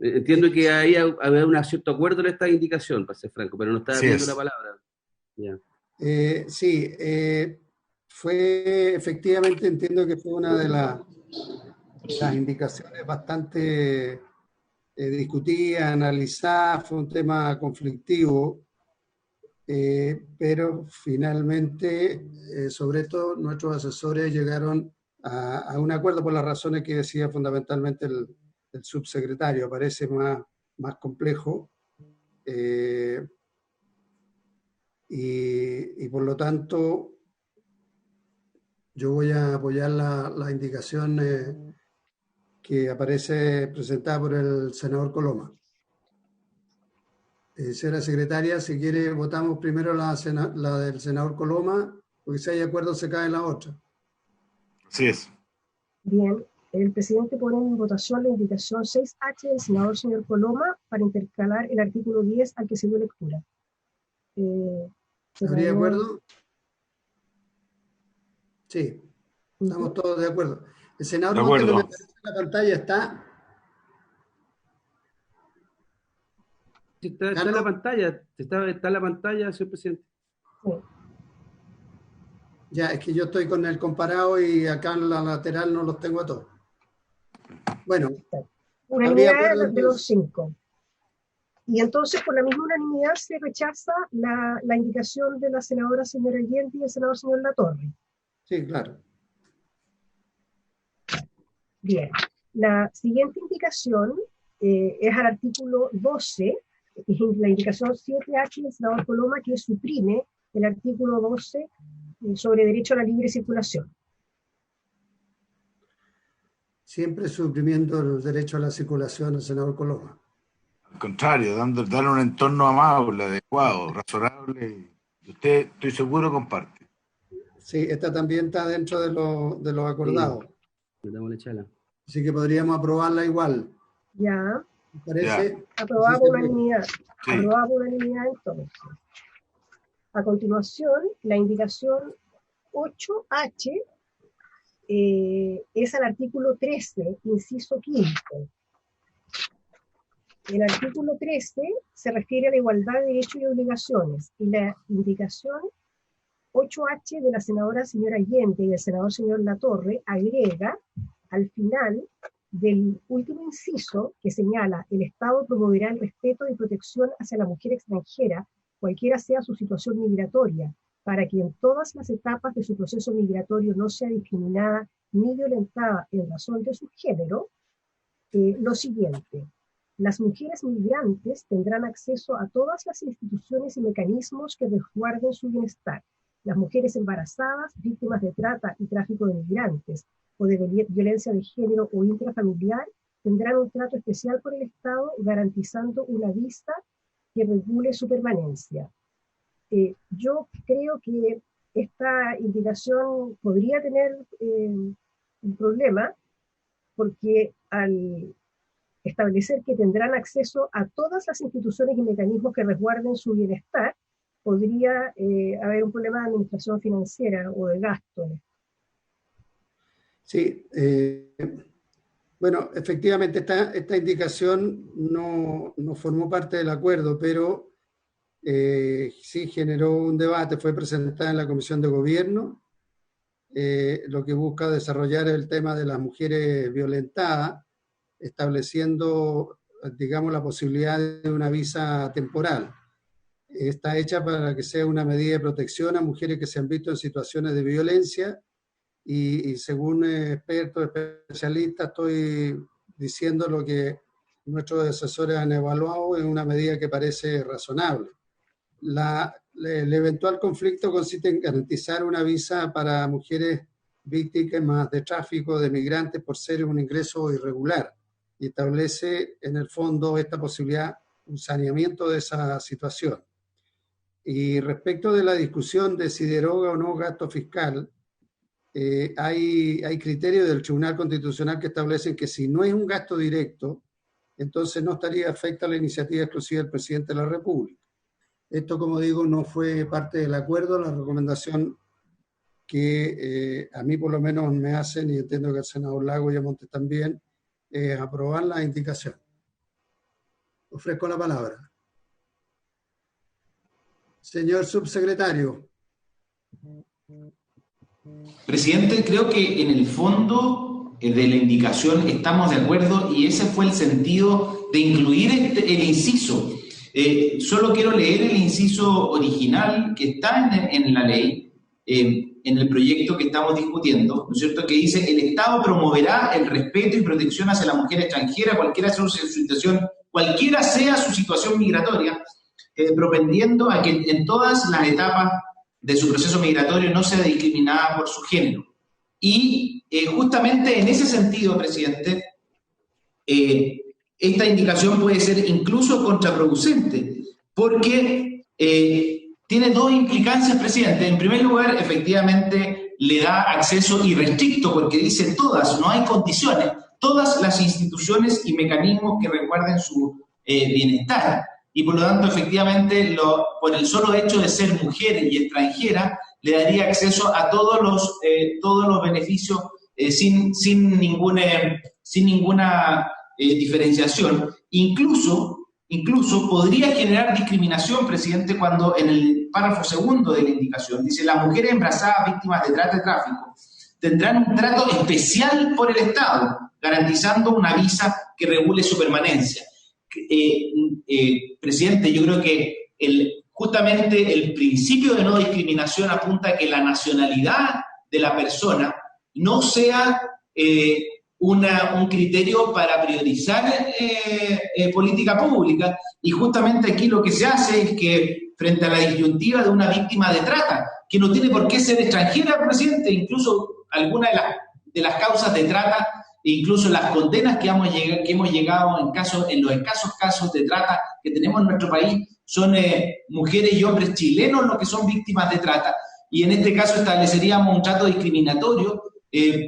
Entiendo que ahí había un cierto acuerdo en esta indicación, para ser franco, pero no estaba viendo la palabra. Ya. Sí, fue efectivamente, entiendo que fue una de las indicaciones bastante discutida, analizada, fue un tema conflictivo, pero finalmente, sobre todo, nuestros asesores llegaron a un acuerdo por las razones que decía fundamentalmente el subsecretario. Parece más complejo, y por lo tanto yo voy a apoyar la indicación que aparece presentada por el senador Coloma. Señora secretaria, si quiere votamos primero la del senador Coloma, porque si hay acuerdo se cae la otra. Así es. Bien, el presidente pone en votación la indicación 6H del senador señor Coloma para intercalar el artículo 10 al que se dio lectura. ¿Estaría de acuerdo? Sí, estamos todos de acuerdo. El senador Montes, no me parece que la pantalla está. Está en la pantalla, está en la pantalla, señor presidente. Sí. Ya, es que yo estoy con el comparado y acá en la lateral no los tengo a todos. Bueno. Unanimidad de los 5. Y entonces, por la misma unanimidad, se rechaza la indicación de la senadora señora Allende y el senador señor Latorre. Sí, claro. Bien. La siguiente indicación es al artículo 12, la indicación 7H del senador Coloma, que suprime el artículo 12 sobre derecho a la libre circulación. Siempre suprimiendo el derecho a la circulación del senador Coloma. Al contrario, darle un entorno amable, adecuado, razonable, y usted, estoy seguro, comparte. Sí, esta también está dentro de los acordados. Sí. Así que podríamos aprobarla igual. Ya. ¿Me parece? Aprobada por unanimidad. Sí. Aprobada por unanimidad entonces. A continuación, la indicación 8H es al artículo 13, inciso 5. El artículo 13 se refiere a la igualdad de derechos y obligaciones, y la indicación 8H de la senadora señora Allende y del senador señor Latorre agrega al final del último inciso que señala: el Estado promoverá el respeto y protección hacia la mujer extranjera, cualquiera sea su situación migratoria, para que en todas las etapas de su proceso migratorio no sea discriminada ni violentada en razón de su género. Lo siguiente: las mujeres migrantes tendrán acceso a todas las instituciones y mecanismos que resguarden su bienestar. Las mujeres embarazadas, víctimas de trata y tráfico de migrantes o de violencia de género o intrafamiliar tendrán un trato especial por el Estado, garantizando una visa que regule su permanencia. Yo creo que esta indicación podría tener un problema, porque al establecer que tendrán acceso a todas las instituciones y mecanismos que resguarden su bienestar, podría haber un problema de administración financiera o de gasto. Sí, bueno, efectivamente esta indicación no formó parte del acuerdo, pero sí generó un debate, fue presentada en la Comisión de Gobierno, lo que busca desarrollar el tema de las mujeres violentadas, estableciendo, digamos, la posibilidad de una visa temporal. Está hecha para que sea una medida de protección a mujeres que se han visto en situaciones de violencia y según expertos, especialistas, estoy diciendo lo que nuestros asesores han evaluado, es una medida que parece razonable. El eventual conflicto consiste en garantizar una visa para mujeres víctimas de tráfico de migrantes por ser un ingreso irregular y establece en el fondo esta posibilidad, un saneamiento de esa situación. Y respecto de la discusión de si deroga o no gasto fiscal, hay criterios del Tribunal Constitucional que establecen que si no es un gasto directo, entonces no estaría afecta a la iniciativa exclusiva del presidente de la República. Esto, como digo, no fue parte del acuerdo. La recomendación que a mí por lo menos me hacen, y entiendo que el senador Lago y a Montes también, es aprobar la indicación. Ofrezco la palabra. Señor subsecretario. Presidente, creo que en el fondo de la indicación estamos de acuerdo y ese fue el sentido de incluir el inciso. Solo quiero leer el inciso original que está en la ley, en el proyecto que estamos discutiendo, ¿no es cierto?, que dice: el Estado promoverá el respeto y protección hacia la mujer extranjera, cualquiera sea su situación migratoria, propendiendo a que en todas las etapas de su proceso migratorio no sea discriminada por su género. Y justamente en ese sentido, presidente, esta indicación puede ser incluso contraproducente, porque tiene dos implicancias, presidente. En primer lugar, efectivamente, le da acceso irrestricto, porque dice todas, no hay condiciones, todas las instituciones y mecanismos que resguarden su bienestar. Y por lo tanto, efectivamente, por el solo hecho de ser mujer y extranjera, le daría acceso a todos los beneficios sin ninguna diferenciación. Incluso podría generar discriminación, presidente, cuando en el párrafo segundo de la indicación dice: las mujeres embarazadas víctimas de trata y tráfico tendrán un trato especial por el Estado, garantizando una visa que regule su permanencia. Presidente, yo creo que justamente el principio de no discriminación apunta a que la nacionalidad de la persona no sea un criterio para priorizar política pública, y justamente aquí lo que se hace es que frente a la disyuntiva de una víctima de trata, que no tiene por qué ser extranjera, presidente, incluso algunas de las causas de trata, incluso las condenas que hemos llegado en los escasos casos de trata que tenemos en nuestro país, son mujeres y hombres chilenos los que son víctimas de trata, y en este caso estableceríamos un trato discriminatorio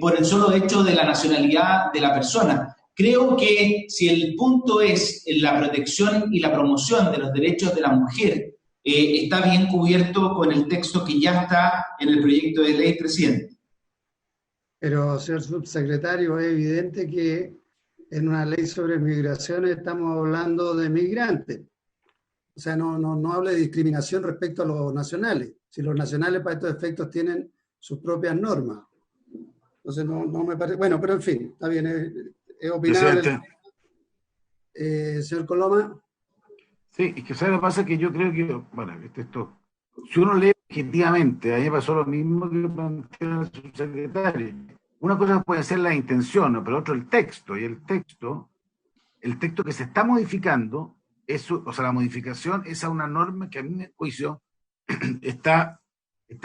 por el solo hecho de la nacionalidad de la persona. Creo que si el punto es la protección y la promoción de los derechos de la mujer, está bien cubierto con el texto que ya está en el proyecto de ley, presidente. Pero, señor subsecretario, es evidente que en una ley sobre migraciones estamos hablando de migrantes. O sea, no habla de discriminación respecto a los nacionales. Si los nacionales para estos efectos tienen sus propias normas. Entonces no me parece... Bueno, pero en fin, está bien, es opinable. Señor Coloma. Sí, es que ¿sabe lo que pasa? Que yo creo que, bueno, si uno lee objetivamente, a mí me pasó lo mismo que planteó el subsecretario. Una cosa puede ser la intención, ¿no? Pero otro el texto, y el texto que se está modificando, o sea, la modificación es a una norma que a mi juicio está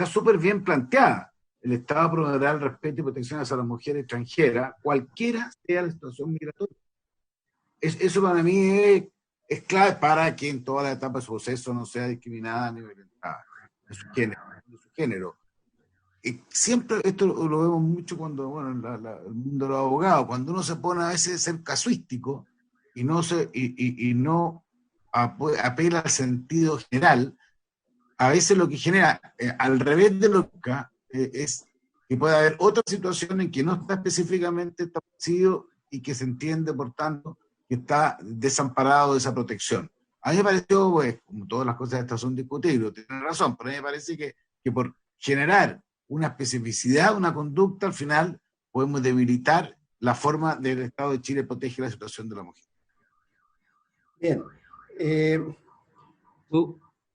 súper bien planteada. El Estado promoverá el respeto y protección hacia las mujeres extranjeras, cualquiera sea la situación migratoria. Eso para mí es clave para que en toda la etapa de su proceso no sea discriminada ni violentada de su género. Y siempre esto lo vemos mucho cuando, bueno, el mundo de los abogados, cuando uno se pone a veces a ser casuístico y no apela al sentido general, a veces lo que genera, al revés de lo que es que puede haber otra situación en que no está específicamente establecido y que se entiende, por tanto, que está desamparado de esa protección. A mí me pareció, pues, como todas las cosas estas son discutibles, tienen razón, pero a mí me parece que por generar una especificidad, una conducta, al final podemos debilitar la forma del Estado de Chile protege la situación de la mujer. Bien.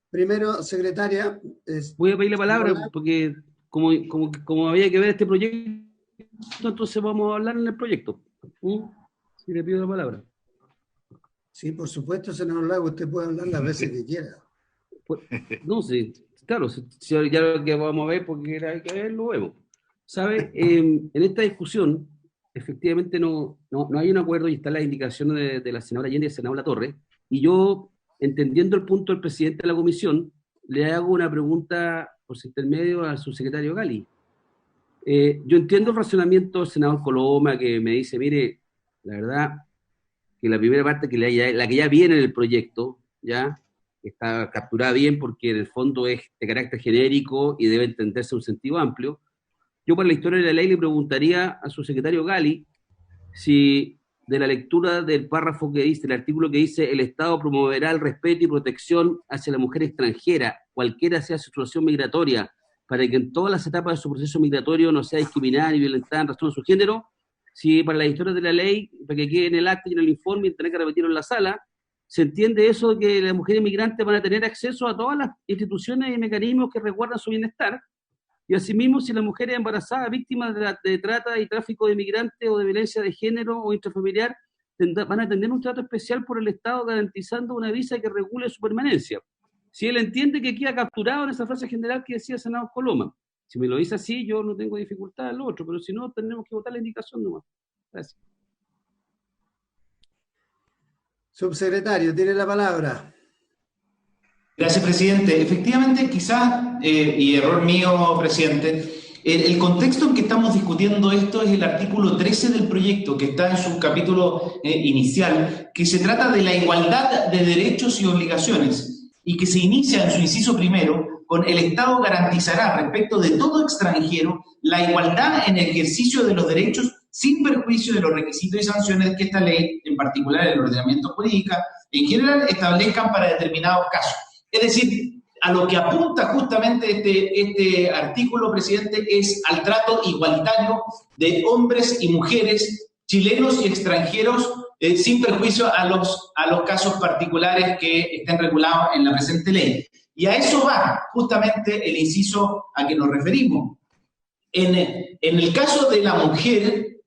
Primero, secretaria... Voy a pedir la palabra porque como había que ver este proyecto, entonces vamos a hablar en el proyecto. Si le pido la palabra. Sí, por supuesto, senador Lago, usted puede hablar las veces que quiera. No sé, claro, ya lo que vamos a ver, porque hay que ver, lo vemos. ¿Sabe? En esta discusión, efectivamente no hay un acuerdo y están las indicaciones de la senadora Allende y del senador Latorre, y yo, entendiendo el punto del presidente de la comisión, le hago una pregunta por su intermedio al subsecretario Gali. Yo entiendo el razonamiento del senador Coloma, que me dice, mire, la verdad, que la primera parte, la que ya viene en el proyecto, ya está capturada bien porque en el fondo es de carácter genérico y debe entenderse en un sentido amplio. Yo para la historia de la ley le preguntaría a su secretario Gali si de la lectura del párrafo que dice, el artículo que dice, el Estado promoverá el respeto y protección hacia la mujer extranjera, cualquiera sea su situación migratoria, para que en todas las etapas de su proceso migratorio no sea discriminada ni violentada en razón de su género, si para la historia de la ley, para que quede en el acta y en el informe y tener que repetirlo en la sala, se entiende eso de que las mujeres migrantes van a tener acceso a todas las instituciones y mecanismos que resguardan su bienestar, y asimismo si las mujeres embarazadas, víctimas de trata y tráfico de migrantes o de violencia de género o intrafamiliar, van a tener un trato especial por el Estado garantizando una visa que regule su permanencia. Si él entiende que queda capturado en esa frase general que decía el senador Coloma, si me lo dice así, yo no tengo dificultad en lo otro, pero si no, tenemos que votar la indicación nomás. Gracias. Subsecretario, tiene la palabra. Gracias, presidente. Efectivamente, quizás, y error mío, presidente, el contexto en que estamos discutiendo esto es el artículo 13 del proyecto, que está en su capítulo inicial, que se trata de la igualdad de derechos y obligaciones, y que se inicia en su inciso primero con el Estado garantizará respecto de todo extranjero la igualdad en ejercicio de los derechos sin perjuicio de los requisitos y sanciones que esta ley, en particular el ordenamiento jurídico, en general establezcan para determinados casos. Es decir, a lo que apunta justamente este artículo, presidente, es al trato igualitario de hombres y mujeres, chilenos y extranjeros, sin perjuicio a los casos particulares que estén regulados en la presente ley. Y a eso va justamente el inciso a que nos referimos. En el caso de la mujer,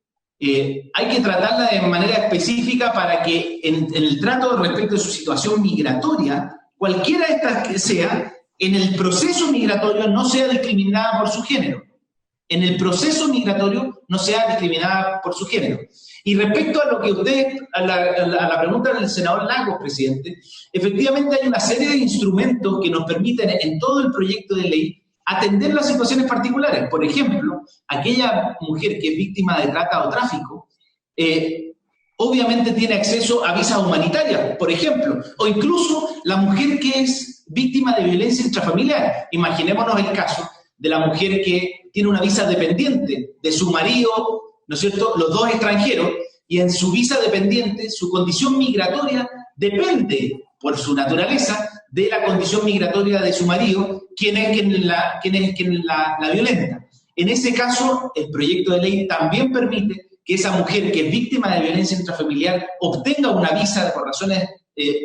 hay que tratarla de manera específica para que en el trato respecto de su situación migratoria, cualquiera de estas que sea, en el proceso migratorio no sea discriminada por su género. En el proceso migratorio no sea discriminada por su género. Y respecto a lo que usted, a la pregunta del senador Lagos, presidente, efectivamente hay una serie de instrumentos que nos permiten en todo el proyecto de ley atender las situaciones particulares. Por ejemplo, aquella mujer que es víctima de trata o tráfico, obviamente tiene acceso a visas humanitarias, por ejemplo, o incluso la mujer que es víctima de violencia intrafamiliar. Imaginémonos el caso de la mujer que tiene una visa dependiente de su marido, ¿no es cierto?, los dos extranjeros, y en su visa dependiente su condición migratoria depende, por su naturaleza, de la condición migratoria de su marido, quien es quien la violenta. En ese caso, el proyecto de ley también permite que esa mujer que es víctima de violencia intrafamiliar obtenga una visa por razones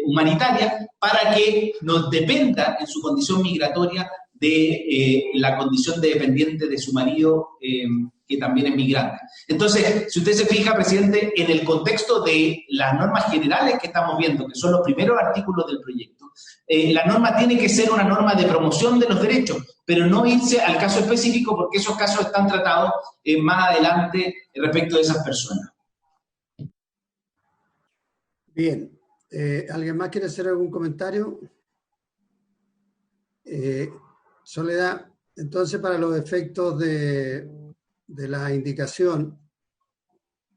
humanitarias para que no dependa en su condición migratoria de la condición de dependiente de su marido, que también es migrante. Entonces, si usted se fija, presidente, en el contexto de las normas generales que estamos viendo, que son los primeros artículos del proyecto, la norma tiene que ser una norma de promoción de los derechos, pero no irse al caso específico porque esos casos están tratados más adelante respecto de esas personas. Bien. ¿Alguien más quiere hacer algún comentario? Soledad, entonces para los efectos de la indicación,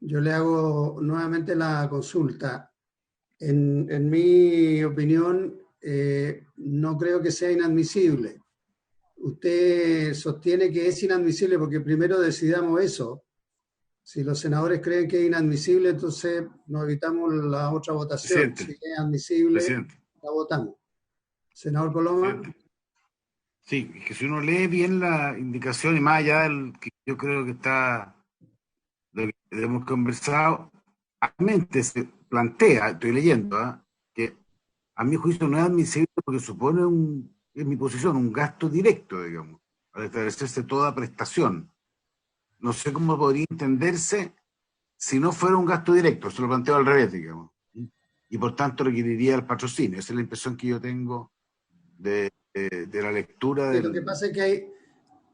yo le hago nuevamente la consulta. En mi opinión, no creo que sea inadmisible. Usted sostiene que es inadmisible porque primero decidamos eso. Si los senadores creen que es inadmisible, entonces nos evitamos la otra votación. Presidente. Si es admisible, Presidente. la votamos. Senador Coloma. Presidente. Sí, es que si uno lee bien la indicación y más allá del que yo creo que está, lo que hemos conversado, realmente se plantea, estoy leyendo, que a mi juicio no es admisible porque supone en mi posición, un gasto directo, digamos, al establecerse toda prestación. No sé cómo podría entenderse si no fuera un gasto directo, se lo planteo al revés, digamos, y por tanto requeriría el patrocinio. Esa es la impresión que yo tengo de la lectura. Lo que pasa es que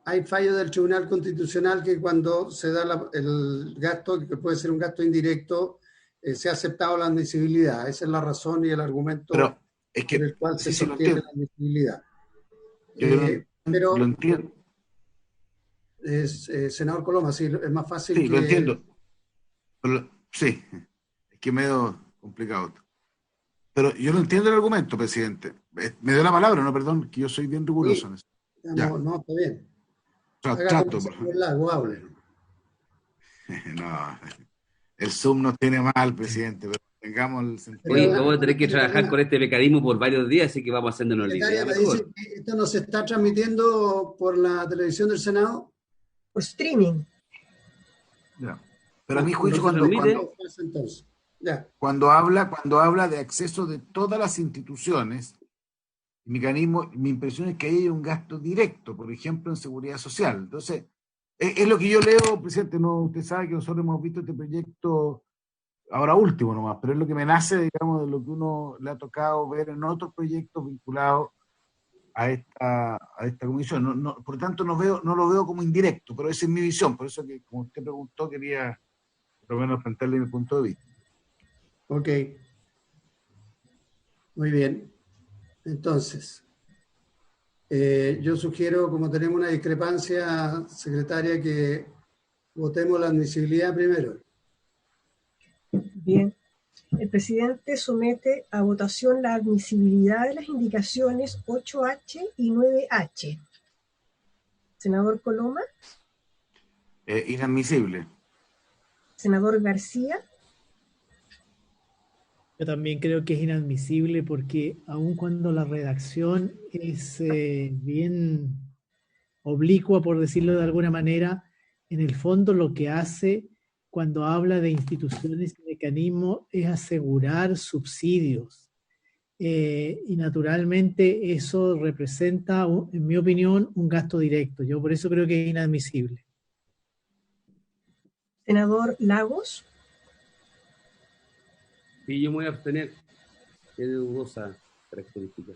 hay fallos del Tribunal Constitucional que cuando se da el gasto, que puede ser un gasto indirecto, se ha aceptado la admisibilidad. Esa es la razón y el argumento por el cual se sostiene la admisibilidad. Pero lo entiendo. Senador Coloma, sí, es más fácil. Sí, lo entiendo. Sí, es que medio complicado. Pero yo no entiendo el argumento, presidente. Me dio la palabra, no, perdón, que yo soy bien riguroso en eso. No, está bien. Trato, hable. No, el Zoom nos tiene mal, presidente, pero tengamos el sentido. Oye, vamos a tener que trabajar con este mecanismo por varios días, así que vamos haciéndonos la idea mejor. ¿Esto no se está transmitiendo por la televisión del Senado? Por streaming. Ya. Pero a mi juicio, cuando habla de acceso de todas las instituciones, el mecanismo, mi impresión es que ahí hay un gasto directo, por ejemplo, en seguridad social. Entonces, es lo que yo leo, presidente. No, usted sabe que nosotros hemos visto este proyecto ahora último nomás, pero es lo que me nace, digamos, de lo que uno le ha tocado ver en otros proyectos vinculados a esta comisión. Por lo tanto, no lo veo como indirecto, pero esa es mi visión. Por eso que, como usted preguntó, quería por lo menos plantearle mi punto de vista. Ok. Muy bien. Entonces, yo sugiero, como tenemos una discrepancia, secretaria, que votemos la admisibilidad primero. Bien. El presidente somete a votación la admisibilidad de las indicaciones 8H y 9H. Senador Coloma. Inadmisible. Senador García. Yo también creo que es inadmisible porque aun cuando la redacción es bien oblicua, por decirlo de alguna manera, en el fondo lo que hace cuando habla de instituciones y mecanismos es asegurar subsidios. Y naturalmente eso representa, en mi opinión, un gasto directo. Yo por eso creo que es inadmisible. Senador Lagos. Sí, yo me voy a abstener. Tiene dudosa característica.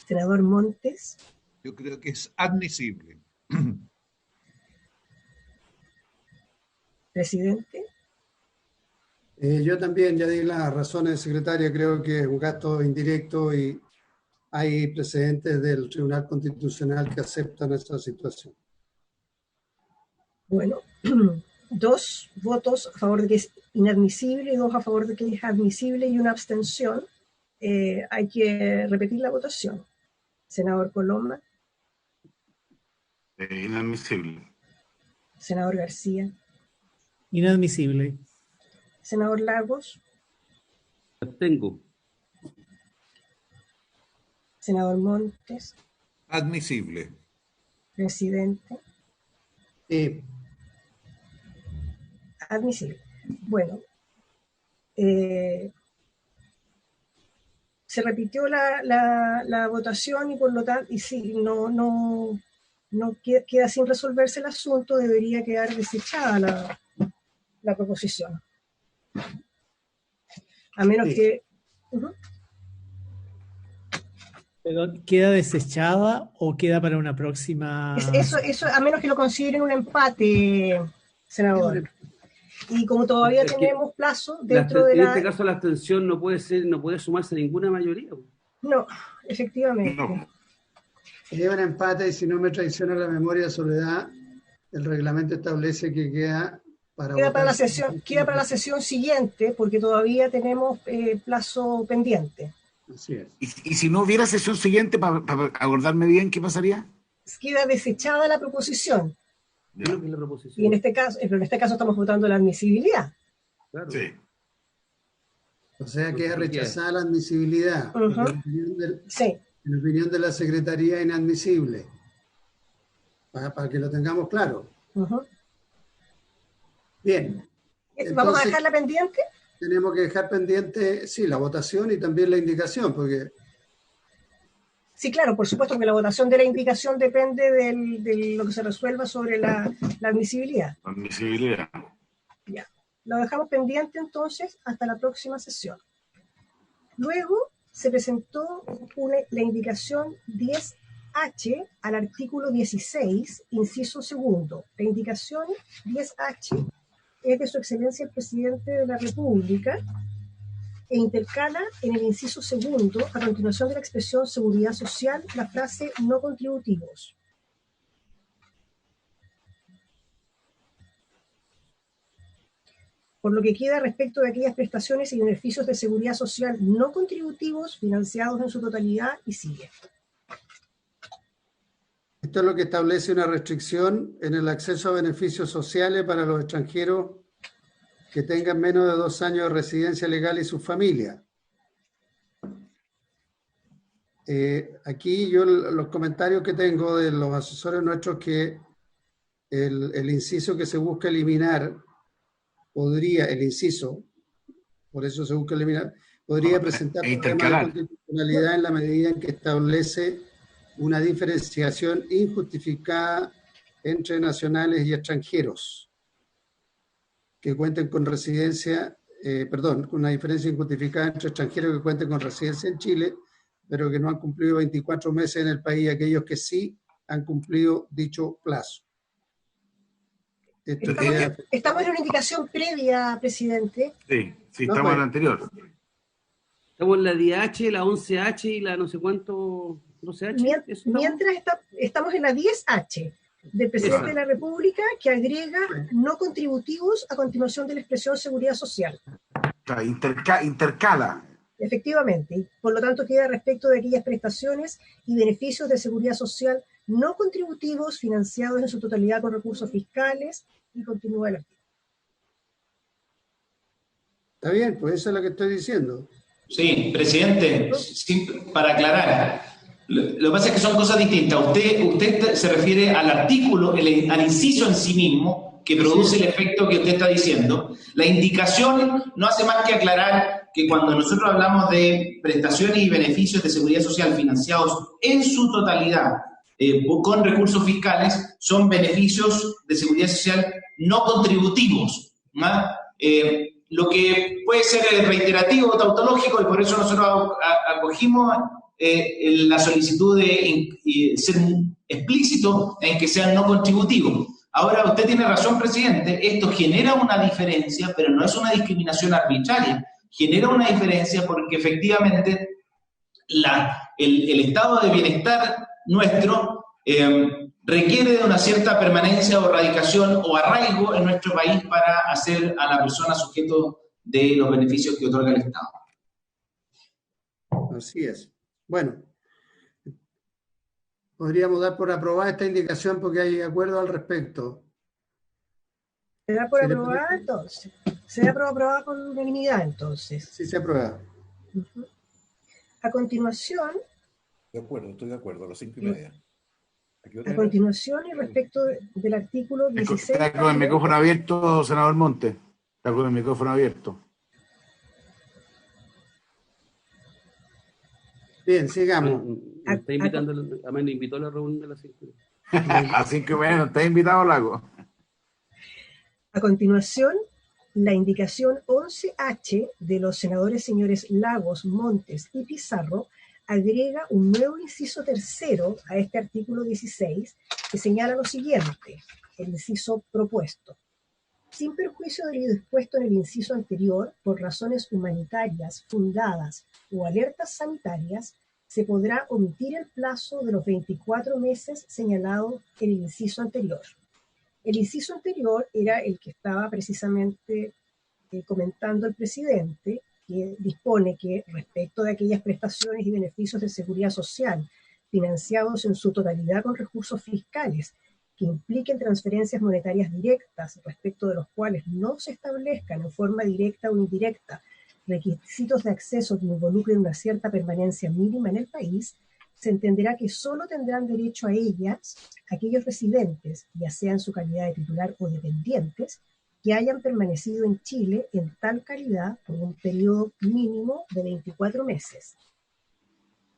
Senador Montes. Yo creo que es admisible. Presidente. Yo también, ya di las razones, secretaria, creo que es un gasto indirecto y hay precedentes del Tribunal Constitucional que aceptan esta situación. Bueno, 2 votos a favor de que es inadmisible, 2 a favor de que es admisible y una abstención. Hay que repetir la votación. Senador Coloma. Inadmisible. Senador García. Inadmisible. Senador Lagos. Abstengo. Senador Montes. Admisible. Presidente. Admisible. Bueno, se repitió la votación y por lo tanto, y sí, no queda sin resolverse el asunto, debería quedar desechada la proposición. A menos que... ¿Perdón, queda desechada o queda para una próxima? Eso, a menos que lo consideren un empate, senador. Y como todavía tenemos plazo dentro de En este caso la abstención no puede sumarse a ninguna mayoría. No, efectivamente. No. Lleva un empate y si no me traiciona la memoria, Soledad, el reglamento establece que queda para la sesión siguiente, porque todavía tenemos plazo pendiente. Así es. ¿Y si no hubiera sesión siguiente, para acordarme bien, qué pasaría? Queda desechada la proposición. La proposición. Y en este caso estamos votando la admisibilidad. Claro. Sí. O sea, queda rechazada la admisibilidad. Sí. En opinión de la Secretaría, inadmisible. Para que lo tengamos claro. Bien. ¿Vamos a dejarla pendiente? Tenemos que dejar pendiente, sí, la votación y también la indicación, porque... Sí, claro, por supuesto que la votación de la indicación depende de lo que se resuelva sobre la admisibilidad. Admisibilidad. Ya. Lo dejamos pendiente entonces hasta la próxima sesión. Luego se presentó la indicación 10H al artículo 16, inciso segundo. La indicación 10H es de Su Excelencia el Presidente de la República e intercala en el inciso segundo, a continuación de la expresión seguridad social, la frase no contributivos. por lo que queda respecto de aquellas prestaciones y beneficios de seguridad social no contributivos financiados en su totalidad, y sigue. Esto es lo que establece una restricción en el acceso a beneficios sociales para los extranjeros que tengan menos de 2 años de residencia legal y su familia. Aquí yo los comentarios que tengo de los asesores nuestros, que el inciso que se busca eliminar podría, el inciso, por eso se busca eliminar, podría presentar problemas de constitucionalidad en la medida en que establece una diferenciación injustificada entre nacionales y extranjeros que cuenten con residencia, con una diferencia injustificada entre extranjeros que cuenten con residencia en Chile, pero que no han cumplido 24 meses en el país, aquellos que sí han cumplido dicho plazo. Estamos en una indicación previa, presidente. Sí, estamos en la anterior. Estamos en la 10H, la 11H y la no sé cuánto, 12H. Mientras estamos en la 10H del presidente de la República, que agrega no contributivos a continuación de la expresión seguridad social. Intercala. Efectivamente, y por lo tanto queda respecto de aquellas prestaciones y beneficios de seguridad social no contributivos financiados en su totalidad con recursos fiscales, y continúa el artículo. Está bien, pues eso es lo que estoy diciendo. Sí, presidente, para aclarar, lo que pasa es que son cosas distintas. Usted se refiere al artículo, al inciso en sí mismo, que produce el efecto que usted está diciendo. La indicación no hace más que aclarar que cuando nosotros hablamos de prestaciones y beneficios de seguridad social financiados en su totalidad con recursos fiscales, son beneficios de seguridad social no contributivos, ¿no? Lo que puede ser reiterativo o tautológico, y por eso nosotros acogimos la solicitud de ser explícito en que sean no contributivos. Ahora, usted tiene razón, presidente, esto genera una diferencia, pero no es una discriminación arbitraria. Genera una diferencia porque efectivamente el estado de bienestar nuestro requiere de una cierta permanencia o radicación o arraigo en nuestro país para hacer a la persona sujeto de los beneficios que otorga el Estado. Así es. Bueno, podríamos dar por aprobada esta indicación porque hay acuerdo al respecto. ¿Se da por aprobada entonces? ¿Se da por aprobada con unanimidad entonces? Sí, se aprueba. A continuación... Estoy de acuerdo, a las 5:30. A continuación, y respecto del artículo 16... Está con el micrófono abierto, senador Monte. Está con el micrófono abierto. Bien, sigamos. Está invitando, me invitó a la reunión de las 5. A 5:30, está invitado, Lago. A continuación, la indicación 11H de los senadores señores Lagos, Montes y Pizarro agrega un nuevo inciso tercero a este artículo 16 que señala lo siguiente, el inciso propuesto. Sin perjuicio de lo dispuesto en el inciso anterior, por razones humanitarias fundadas o alertas sanitarias, se podrá omitir el plazo de los 24 meses señalado en el inciso anterior. El inciso anterior era el que estaba precisamente comentando el presidente, que dispone que respecto de aquellas prestaciones y beneficios de seguridad social financiados en su totalidad con recursos fiscales que impliquen transferencias monetarias directas respecto de los cuales no se establezcan en forma directa o indirecta requisitos de acceso que involucren una cierta permanencia mínima en el país, se entenderá que solo tendrán derecho a ellas aquellos residentes, ya sea en su calidad de titular o dependientes, que hayan permanecido en Chile en tal calidad por un periodo mínimo de 24 meses.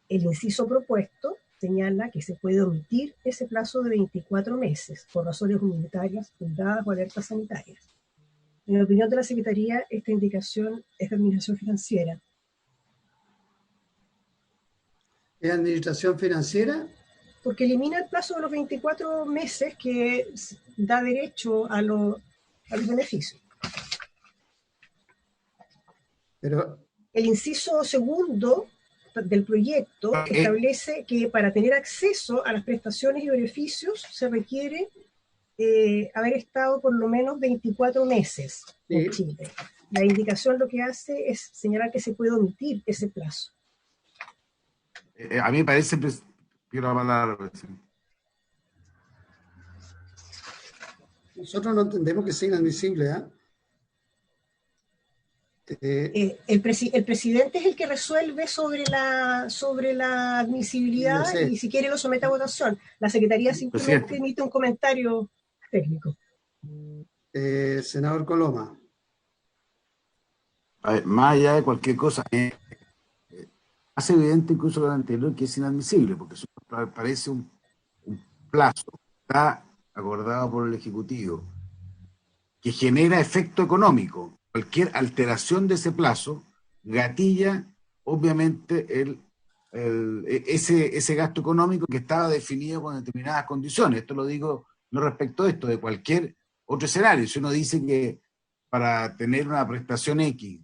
El inciso propuesto señala que se puede omitir ese plazo de 24 meses por razones humanitarias fundadas o alertas sanitarias. En la opinión de la Secretaría, esta indicación es de administración financiera. ¿Es administración financiera? Porque elimina el plazo de los 24 meses que da derecho a los beneficios. Pero el inciso segundo del proyecto establece que para tener acceso a las prestaciones y beneficios se requiere haber estado por lo menos 24 meses en Chile. La indicación lo que hace es señalar que se puede omitir ese plazo. A mí me parece, quiero la palabra, presidente. Nosotros no entendemos que sea inadmisible, ¿ah? El presidente es el que resuelve sobre la admisibilidad, no sé. y si quiere lo somete a votación. La Secretaría simplemente emite un comentario técnico. Senador Coloma. A ver, más allá de cualquier cosa, hace evidente incluso con el anterior que es inadmisible, porque eso parece un plazo, está acordado por el Ejecutivo, que genera efecto económico. Cualquier alteración de ese plazo gatilla, obviamente, ese gasto económico que estaba definido con determinadas condiciones. Esto lo digo no respecto a esto, de cualquier otro escenario. Si uno dice que para tener una prestación X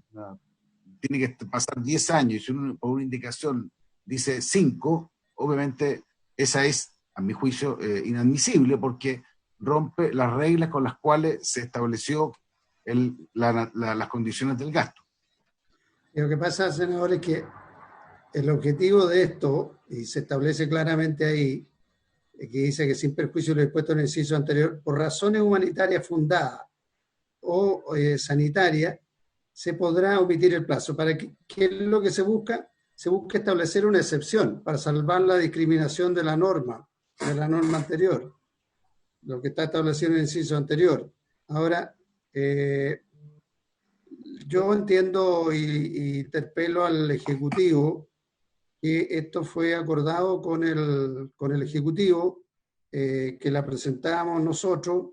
tiene que pasar 10 años, y si uno por una indicación dice 5, obviamente esa es, a mi juicio, inadmisible, porque rompe las reglas con las cuales se estableció las condiciones del gasto. Y lo que pasa, senador, es que el objetivo de esto, y se establece claramente ahí, que dice que sin perjuicio de lo dispuesto en el inciso anterior, por razones humanitarias fundadas o sanitarias, se podrá omitir el plazo. ¿Para qué es lo que se busca? Se busca establecer una excepción para salvar la discriminación de la norma anterior, lo que está establecido en el inciso anterior. Ahora, yo entiendo y interpelo al Ejecutivo que esto fue acordado con el Ejecutivo, que la presentamos nosotros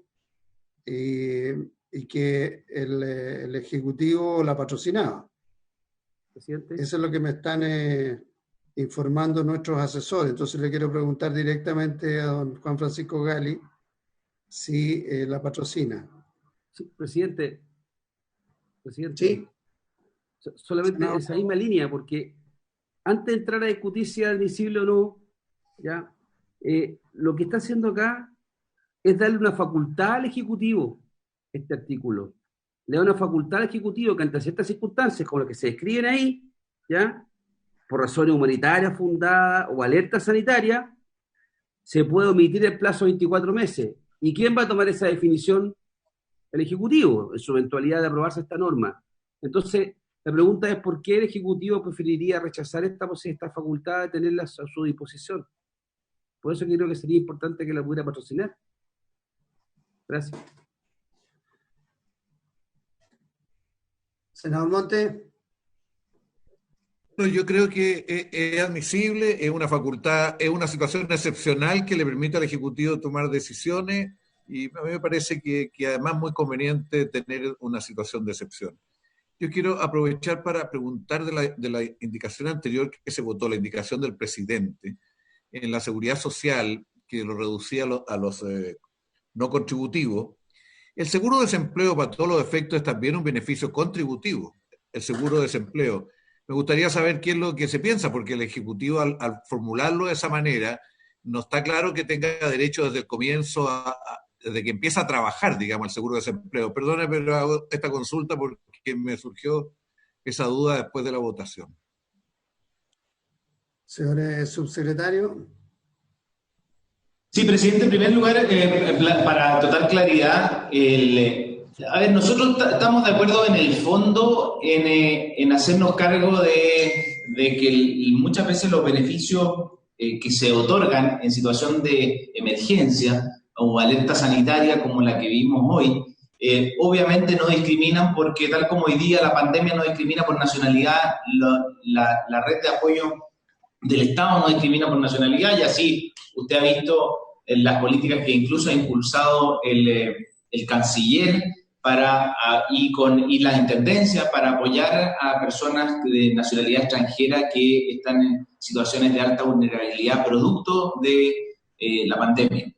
y que el Ejecutivo la patrocinaba. Presidente. Eso es lo que me están informando nuestros asesores. Entonces le quiero preguntar directamente a don Juan Francisco Gali si la patrocina. Sí, presidente. Sí. Solamente No. esa misma línea, porque antes de entrar a discutir si es admisible o no, ¿ya? Lo que está haciendo acá es darle una facultad al Ejecutivo, este artículo. Le da una facultad al Ejecutivo que ante ciertas circunstancias, como las que se describen ahí, ¿ya? Por razones humanitarias fundadas o alerta sanitaria, se puede omitir el plazo de 24 meses. ¿Y quién va a tomar esa definición? El Ejecutivo, en su eventualidad de aprobarse esta norma. Entonces, la pregunta es ¿por qué el Ejecutivo preferiría rechazar esta facultad de tenerla a su disposición? Por eso creo que sería importante que la pudiera patrocinar. Gracias. Senador Monte. No, yo creo que es admisible, es una facultad, es una situación excepcional que le permite al Ejecutivo tomar decisiones, y a mí me parece que además es muy conveniente tener una situación de excepción. Yo quiero aprovechar para preguntar de la indicación anterior que se votó, la indicación del presidente en la seguridad social, que lo reducía a los no contributivos. El seguro de desempleo, para todos los efectos, es también un beneficio contributivo, el seguro de desempleo. Me gustaría saber qué es lo que se piensa, porque el Ejecutivo, al formularlo de esa manera, no está claro que tenga derecho desde el comienzo, desde que empieza a trabajar, digamos, el seguro de desempleo. Perdone, pero hago esta consulta porque me surgió esa duda después de la votación. Señor subsecretario. Sí, presidente, en primer lugar, para total claridad, a ver, nosotros estamos de acuerdo en el fondo en hacernos cargo de que muchas veces los beneficios que se otorgan en situación de emergencia o alerta sanitaria como la que vimos hoy, obviamente no discriminan, porque tal como hoy día la pandemia no discrimina por nacionalidad, la red de apoyo del Estado no discrimina por nacionalidad, y así usted ha visto las políticas que incluso ha impulsado el canciller y las intendencias para apoyar a personas de nacionalidad extranjera que están en situaciones de alta vulnerabilidad producto de la pandemia.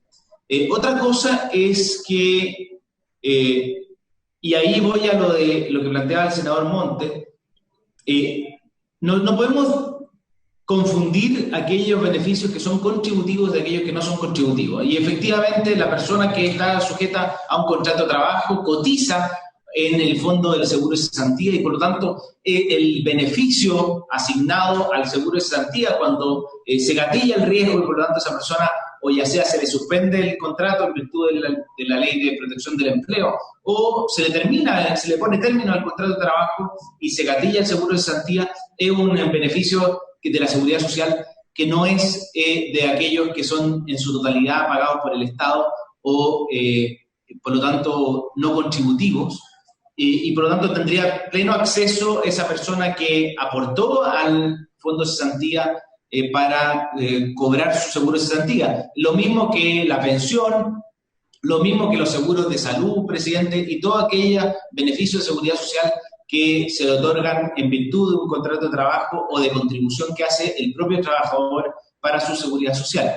Otra cosa es que, y ahí voy a lo que planteaba el senador Montes, no podemos confundir aquellos beneficios que son contributivos de aquellos que no son contributivos. Y efectivamente la persona que está sujeta a un contrato de trabajo cotiza en el fondo del seguro de cesantía y por lo tanto el beneficio asignado al seguro de cesantía cuando se gatilla el riesgo y por lo tanto esa persona o ya sea se le suspende el contrato en virtud de la ley de protección del empleo o se le pone término al contrato de trabajo y se gatilla el seguro de cesantía, es un beneficio de la seguridad social que no es de aquellos que son en su totalidad pagados por el Estado o por lo tanto no contributivos. Y por lo tanto tendría pleno acceso esa persona que aportó al fondo de cesantía para cobrar su seguro de cesantía. Lo mismo que la pensión, lo mismo que los seguros de salud, presidente, y todos aquellos beneficios de seguridad social que se otorgan en virtud de un contrato de trabajo o de contribución que hace el propio trabajador para su seguridad social.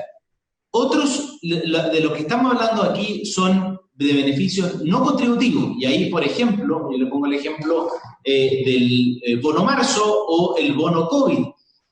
Otros de los que estamos hablando aquí son de beneficios no contributivos, y ahí, por ejemplo, yo le pongo el ejemplo del bono marzo o el bono COVID,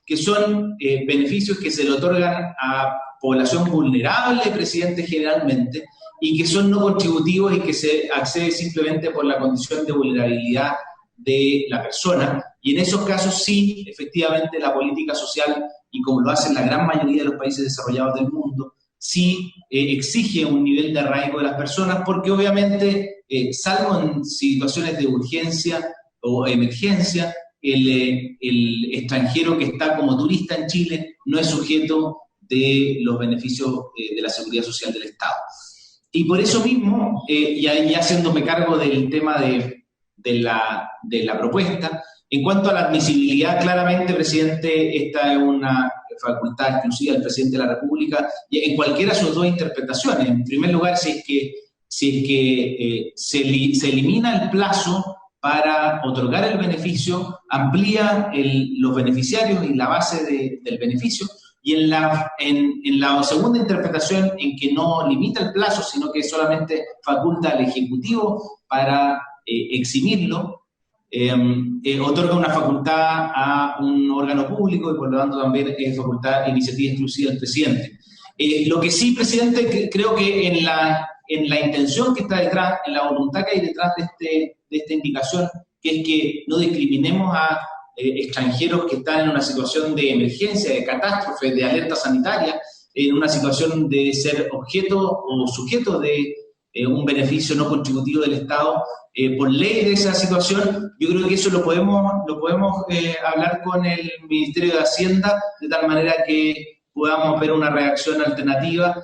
que son beneficios que se le otorgan a población vulnerable, presidente, generalmente, y que son no contributivos y que se accede simplemente por la condición de vulnerabilidad de la persona, y en esos casos sí, efectivamente, la política social, y como lo hacen la gran mayoría de los países desarrollados del mundo, sí exige un nivel de arraigo de las personas, porque obviamente, salvo en situaciones de urgencia o emergencia, el extranjero que está como turista en Chile no es sujeto de los beneficios de la seguridad social del Estado. Y por eso mismo, y ahí haciéndome cargo del tema de la propuesta, en cuanto a la admisibilidad, claramente, presidente, esta es una facultad exclusiva del presidente de la República, y en cualquiera de sus dos interpretaciones. En primer lugar, si es que se elimina el plazo para otorgar el beneficio, amplía los beneficiarios y la base del beneficio, y en la segunda interpretación, en que no limita el plazo, sino que solamente faculta al Ejecutivo para eximirlo, otorga una facultad a un órgano público y por lo tanto también es facultad de iniciativa exclusiva del presidente. Lo que sí, presidente, creo que en la intención que está detrás, en la voluntad que hay detrás de esta indicación, que es que no discriminemos a extranjeros que están en una situación de emergencia, de catástrofe, de alerta sanitaria, en una situación de ser objeto o sujeto de un beneficio no contributivo del Estado, por ley de esa situación. Yo creo que eso lo podemos hablar con el Ministerio de Hacienda, de tal manera que podamos ver una reacción alternativa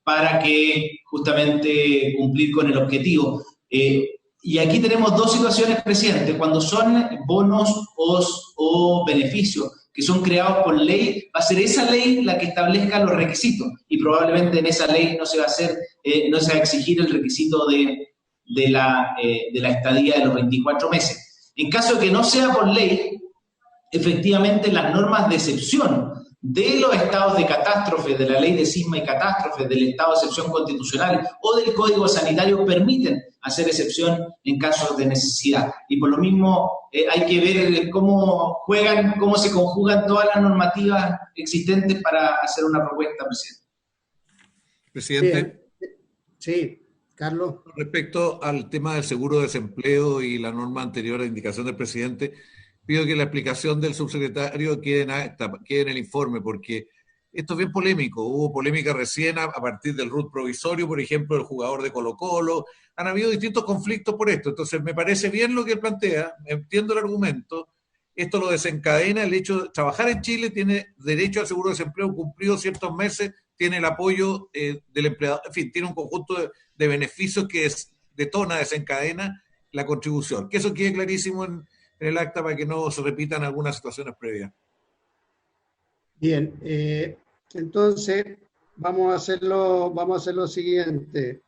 para que justamente cumplir con el objetivo. Y aquí tenemos dos situaciones, presidente. Cuando son bonos o beneficios que son creados por ley, va a ser esa ley la que establezca los requisitos, y probablemente en esa ley no se va a exigir el requisito de la estadía de los 24 meses. En caso de que no sea por ley, efectivamente las normas de excepción de los estados de catástrofe, de la ley de sisma y catástrofe, del estado de excepción constitucional o del Código Sanitario permiten hacer excepción en casos de necesidad. Y por lo mismo hay que ver cómo se conjugan todas las normativas existentes para hacer una propuesta, presidente. Presidente. Sí, Carlos. Respecto al tema del seguro de desempleo y la norma anterior a la indicación del presidente, pido que la explicación del subsecretario quede en el informe, porque esto es bien polémico. Hubo polémica recién a partir del RUT provisorio, por ejemplo, del jugador de Colo-Colo. Han habido distintos conflictos por esto. Entonces, me parece bien lo que él plantea, entiendo el argumento. Esto lo desencadena el hecho de trabajar en Chile, tiene derecho al seguro de desempleo cumplido ciertos meses, tiene el apoyo del empleador, en fin, tiene un conjunto de beneficios que desencadena la contribución. Que eso quede clarísimo en el acta para que no se repitan algunas situaciones previas. Bien, entonces vamos a hacer lo siguiente.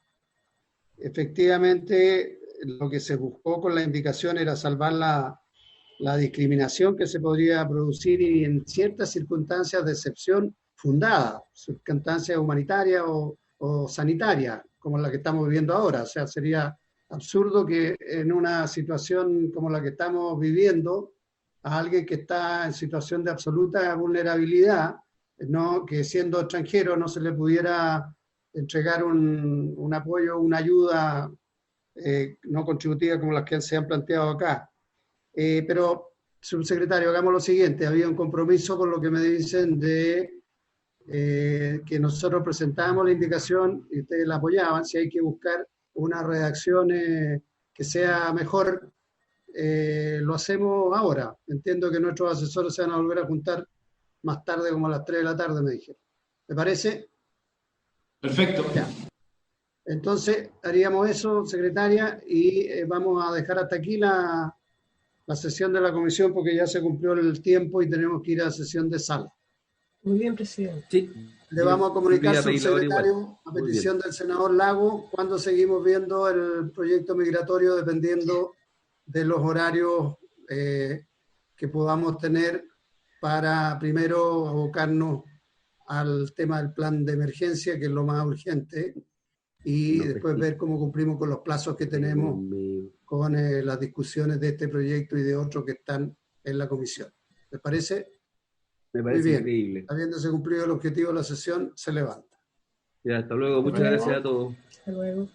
Efectivamente, lo que se buscó con la indicación era salvar la discriminación que se podría producir y en ciertas circunstancias de excepción fundada, circunstancias humanitarias o sanitarias, como la que estamos viviendo ahora. O sea, sería absurdo que en una situación como la que estamos viviendo, a alguien que está en situación de absoluta vulnerabilidad, no, que siendo extranjero no se le pudiera entregar un apoyo, una ayuda no contributiva como las que se han planteado acá. Pero, subsecretario, hagamos lo siguiente. Había un compromiso con lo que me dicen de que nosotros presentamos la indicación y ustedes la apoyaban. Si hay que buscar una redacción que sea mejor, lo hacemos ahora. Entiendo que nuestros asesores se van a volver a juntar más tarde, como a las 3 de la tarde, me dijeron. ¿Me parece? Perfecto. Ya. Entonces, haríamos eso, secretaria, y vamos a dejar hasta aquí la sesión de la comisión porque ya se cumplió el tiempo y tenemos que ir a sesión de sala. Muy bien, presidente. Sí. Le vamos a comunicar, subsecretario, a petición del senador Lago, cuando seguimos viendo el proyecto migratorio, dependiendo de los horarios que podamos tener para primero abocarnos al tema del plan de emergencia, que es lo más urgente, y después ver cómo cumplimos con los plazos que tenemos con las discusiones de este proyecto y de otros que están en la comisión. ¿Les parece? Me parece muy bien. increíble. Habiéndose cumplido el objetivo de la sesión, se levanta. Ya, hasta luego. Muchas gracias a todos. Hasta luego.